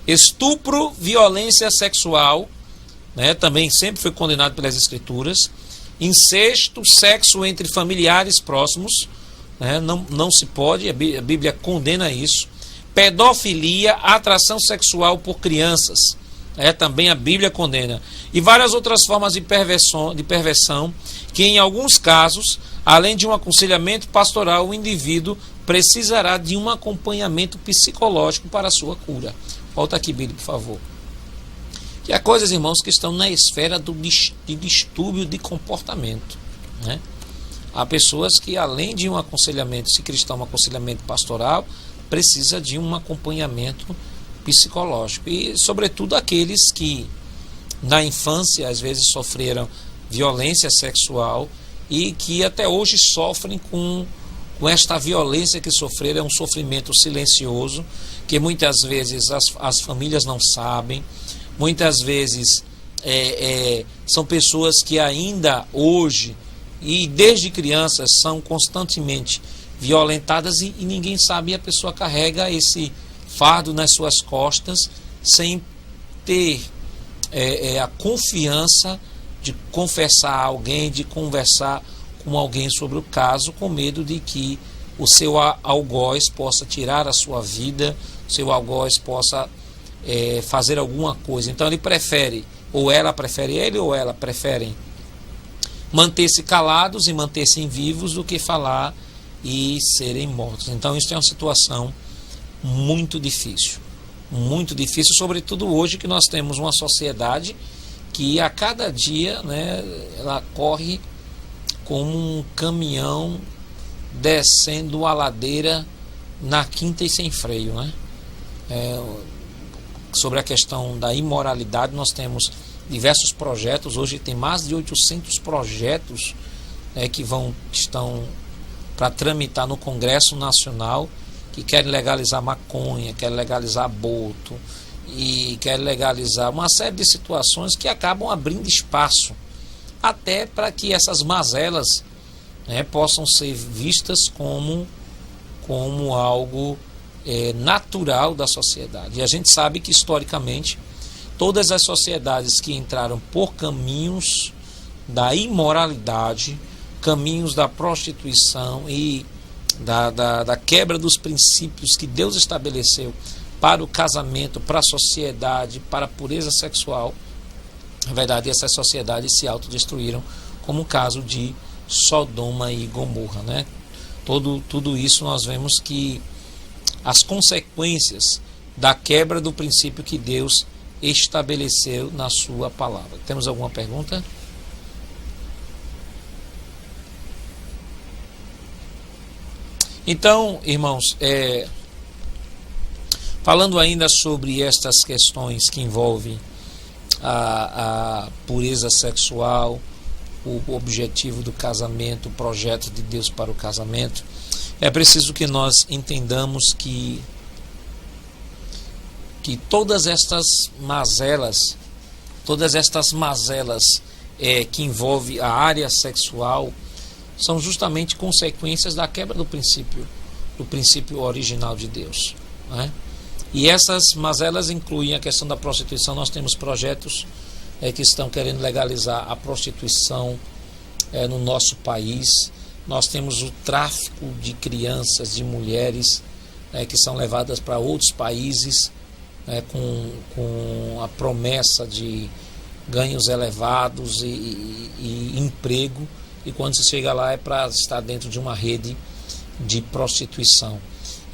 Estupro, violência sexual, né? Também sempre foi condenado pelas Escrituras. Incesto, sexo entre familiares próximos, né? Não se pode, a Bíblia condena isso. Pedofilia, atração sexual por crianças, também a Bíblia condena. E várias outras formas de perversão, que em alguns casos, além de um aconselhamento pastoral, o indivíduo precisará de um acompanhamento psicológico para a sua cura. Volta aqui, Bíblia, por favor. que há coisas, irmãos, que estão na esfera de distúrbio de comportamento, né? Há pessoas que, além de um aconselhamento, se cristão, um aconselhamento pastoral, precisa de um acompanhamento psicológico. E, sobretudo, aqueles que, na infância, às vezes sofreram violência sexual e que até hoje sofrem com esta violência que sofreram. É um sofrimento silencioso, que muitas vezes as famílias não sabem. Muitas vezes são pessoas que ainda hoje e desde crianças são constantemente violentadas e ninguém sabe, e a pessoa carrega esse fardo nas suas costas sem ter a confiança de confessar a alguém, de conversar com alguém sobre o caso, com medo de que o seu algoz possa tirar a sua vida, o seu algoz possa fazer alguma coisa. Então ele prefere, ou ela prefere, ele ou ela preferem manter-se calados e manter-se vivos do que falar e serem mortos. Então isso é uma situação muito difícil, sobretudo hoje que nós temos uma sociedade que a cada dia, né, ela corre como um caminhão descendo a ladeira na quinta e sem freio, né? Sobre a questão da imoralidade, nós temos diversos projetos. Hoje tem mais de 800 projetos que estão para tramitar no Congresso Nacional, que querem legalizar maconha, querem legalizar aborto e querem legalizar uma série de situações que acabam abrindo espaço até para que essas mazelas, né, possam ser vistas como algo natural da sociedade. E a gente sabe que historicamente todas as sociedades que entraram por caminhos da imoralidade, caminhos da prostituição e da quebra dos princípios que Deus estabeleceu para o casamento, para a sociedade, para a pureza sexual, na verdade essas sociedades se autodestruíram, como o caso de Sodoma e Gomorra, né? Tudo isso nós vemos que as consequências da quebra do princípio que Deus estabeleceu na sua palavra. Temos alguma pergunta? Então, irmãos, falando ainda sobre estas questões que envolvem a pureza sexual, o objetivo do casamento, o projeto de Deus para o casamento, é preciso que nós entendamos que todas estas mazelas que envolvem a área sexual são justamente consequências da quebra do princípio original de Deus, né? E essas mazelas incluem a questão da prostituição. Nós temos projetos que estão querendo legalizar a prostituição no nosso país. Nós temos o tráfico de crianças, de mulheres que são levadas para outros países com a promessa de ganhos elevados e emprego, e quando se chega lá é para estar dentro de uma rede de prostituição.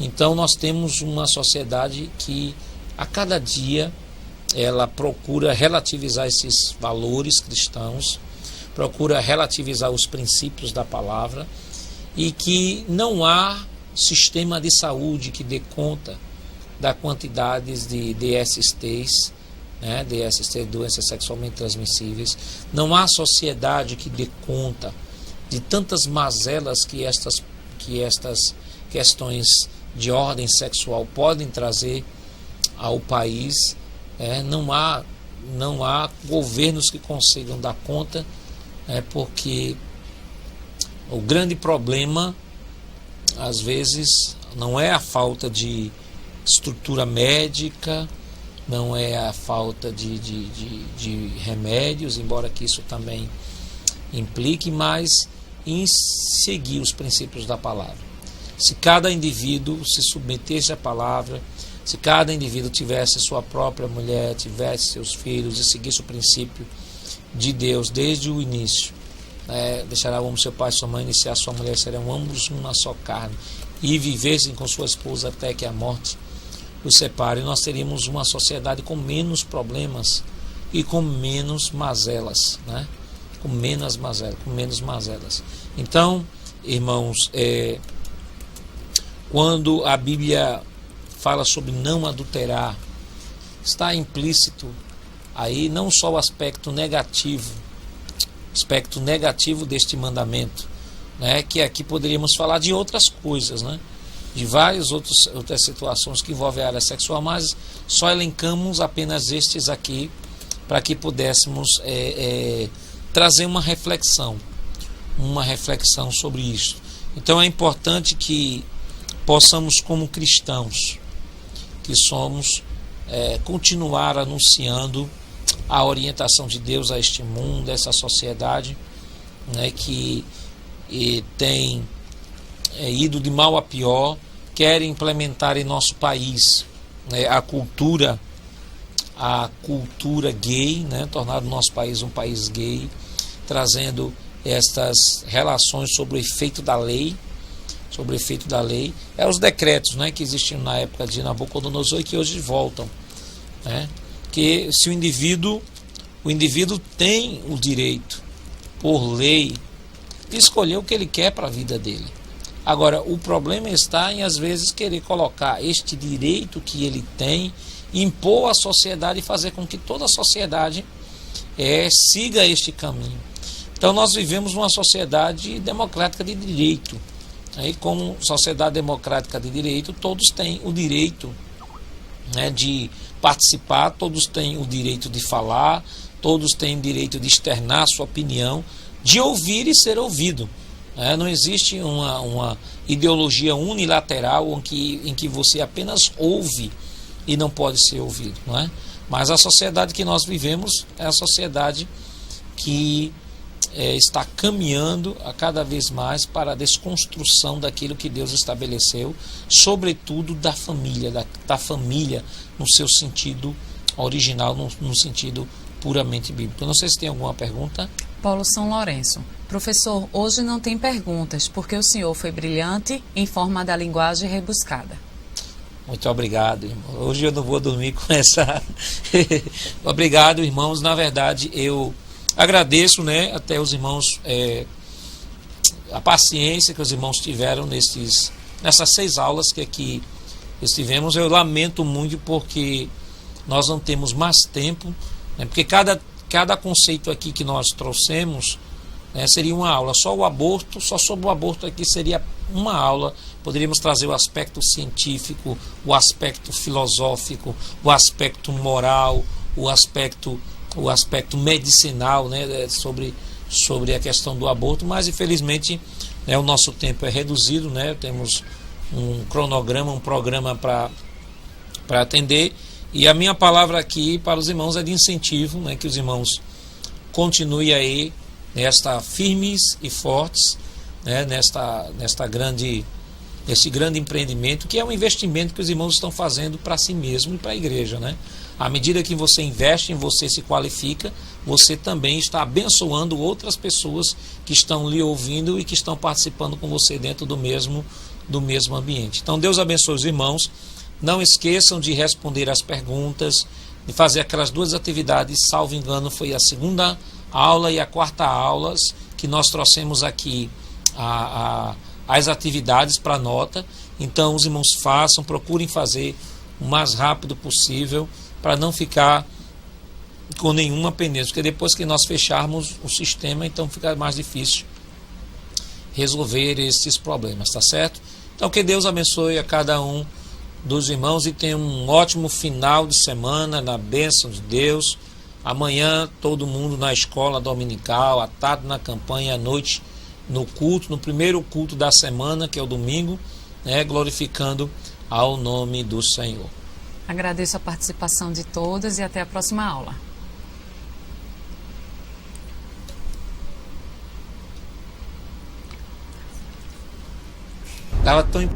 Então nós temos uma sociedade que a cada dia ela procura relativizar esses valores cristãos, procura relativizar os princípios da palavra, e que não há sistema de saúde que dê conta da quantidade de DSTs, né, DST, doenças sexualmente transmissíveis. Não há sociedade que dê conta de tantas mazelas que estas questões de ordem sexual podem trazer ao país. Não há governos que consigam dar conta, porque o grande problema, às vezes, não é a falta de estrutura médica, não é a falta de remédios, embora que isso também implique, mas em seguir os princípios da palavra. Se cada indivíduo se submetesse à palavra, se cada indivíduo tivesse sua própria mulher, tivesse seus filhos e seguisse o princípio de Deus desde o início, deixará o homem seu pai e sua mãe, iniciar sua mulher, serão ambos uma só carne, e vivessem com sua esposa até que a morte os separe, nós teríamos uma sociedade com menos problemas e com menos mazelas, né? Com menos mazelas. Então, irmãos, quando a Bíblia fala sobre não adulterar, está implícito aí não só o aspecto negativo deste mandamento, né, que aqui poderíamos falar de outras coisas, né, de várias outras situações que envolvem a área sexual, mas só elencamos apenas estes aqui para que pudéssemos trazer uma reflexão sobre isso. Então é importante que possamos, como cristãos que somos, continuar anunciando a orientação de Deus a este mundo, a essa sociedade, né, que tem ido de mal a pior, quer implementar em nosso país, né, a cultura gay, né, tornar o nosso país um país gay, trazendo estas relações sobre o efeito da lei, os decretos, né, que existiam na época de Nabucodonosor e que hoje voltam, né, que se o indivíduo tem o direito, por lei, de escolher o que ele quer para a vida dele. Agora, o problema está em, às vezes, querer colocar este direito que ele tem, impor à sociedade e fazer com que toda a sociedade siga este caminho. Então, nós vivemos uma sociedade democrática de direito. Aí, como sociedade democrática de direito, todos têm o direito, né, de participar, todos têm o direito de falar, todos têm o direito de externar sua opinião, de ouvir e ser ouvido. Não existe uma ideologia unilateral em que você apenas ouve e não pode ser ouvido, não é? Mas a sociedade que nós vivemos é a sociedade que está caminhando a cada vez mais para a desconstrução daquilo que Deus estabeleceu, sobretudo da família no seu sentido original, no sentido puramente bíblico. Não sei se tem alguma pergunta. Paulo São Lourenço. Professor, hoje não tem perguntas, porque o senhor foi brilhante em forma da linguagem rebuscada. Muito obrigado, irmão. Hoje eu não vou dormir com essa... Obrigado, irmãos. Na verdade, eu agradeço, né, até os irmãos, a paciência que os irmãos tiveram nessas 6 aulas que aqui estivemos. Eu lamento muito porque nós não temos mais tempo, né, porque cada conceito aqui que nós trouxemos, né, seria uma aula. Só sobre o aborto aqui seria uma aula. Poderíamos trazer o aspecto científico, o aspecto filosófico, o aspecto moral, o aspecto medicinal, né, sobre a questão do aborto, mas infelizmente, né, o nosso tempo é reduzido, né, temos um cronograma, um programa para atender, e a minha palavra aqui para os irmãos é de incentivo, né, que os irmãos continuem aí firmes e fortes, né, nesse grande empreendimento, que é um investimento que os irmãos estão fazendo para si mesmo e para a igreja, né? À medida que você investe em você, se qualifica, você também está abençoando outras pessoas que estão lhe ouvindo e que estão participando com você dentro do mesmo ambiente. Então, Deus abençoe os irmãos. Não esqueçam de responder as perguntas, de fazer aquelas 2 atividades, salvo engano, foi a 2ª aula e a 4ª aulas, que nós trouxemos aqui as atividades para nota. Então, os irmãos procurem fazer o mais rápido possível, para não ficar com nenhuma pendência, porque depois que nós fecharmos o sistema, então fica mais difícil resolver esses problemas, tá certo? Então, que Deus abençoe a cada um dos irmãos e tenha um ótimo final de semana, na bênção de Deus. Amanhã, todo mundo na escola dominical, à tarde na campanha, à noite no culto, no primeiro culto da semana, que é o domingo, né, glorificando ao nome do Senhor. Agradeço a participação de todas e até a próxima aula. Estava tão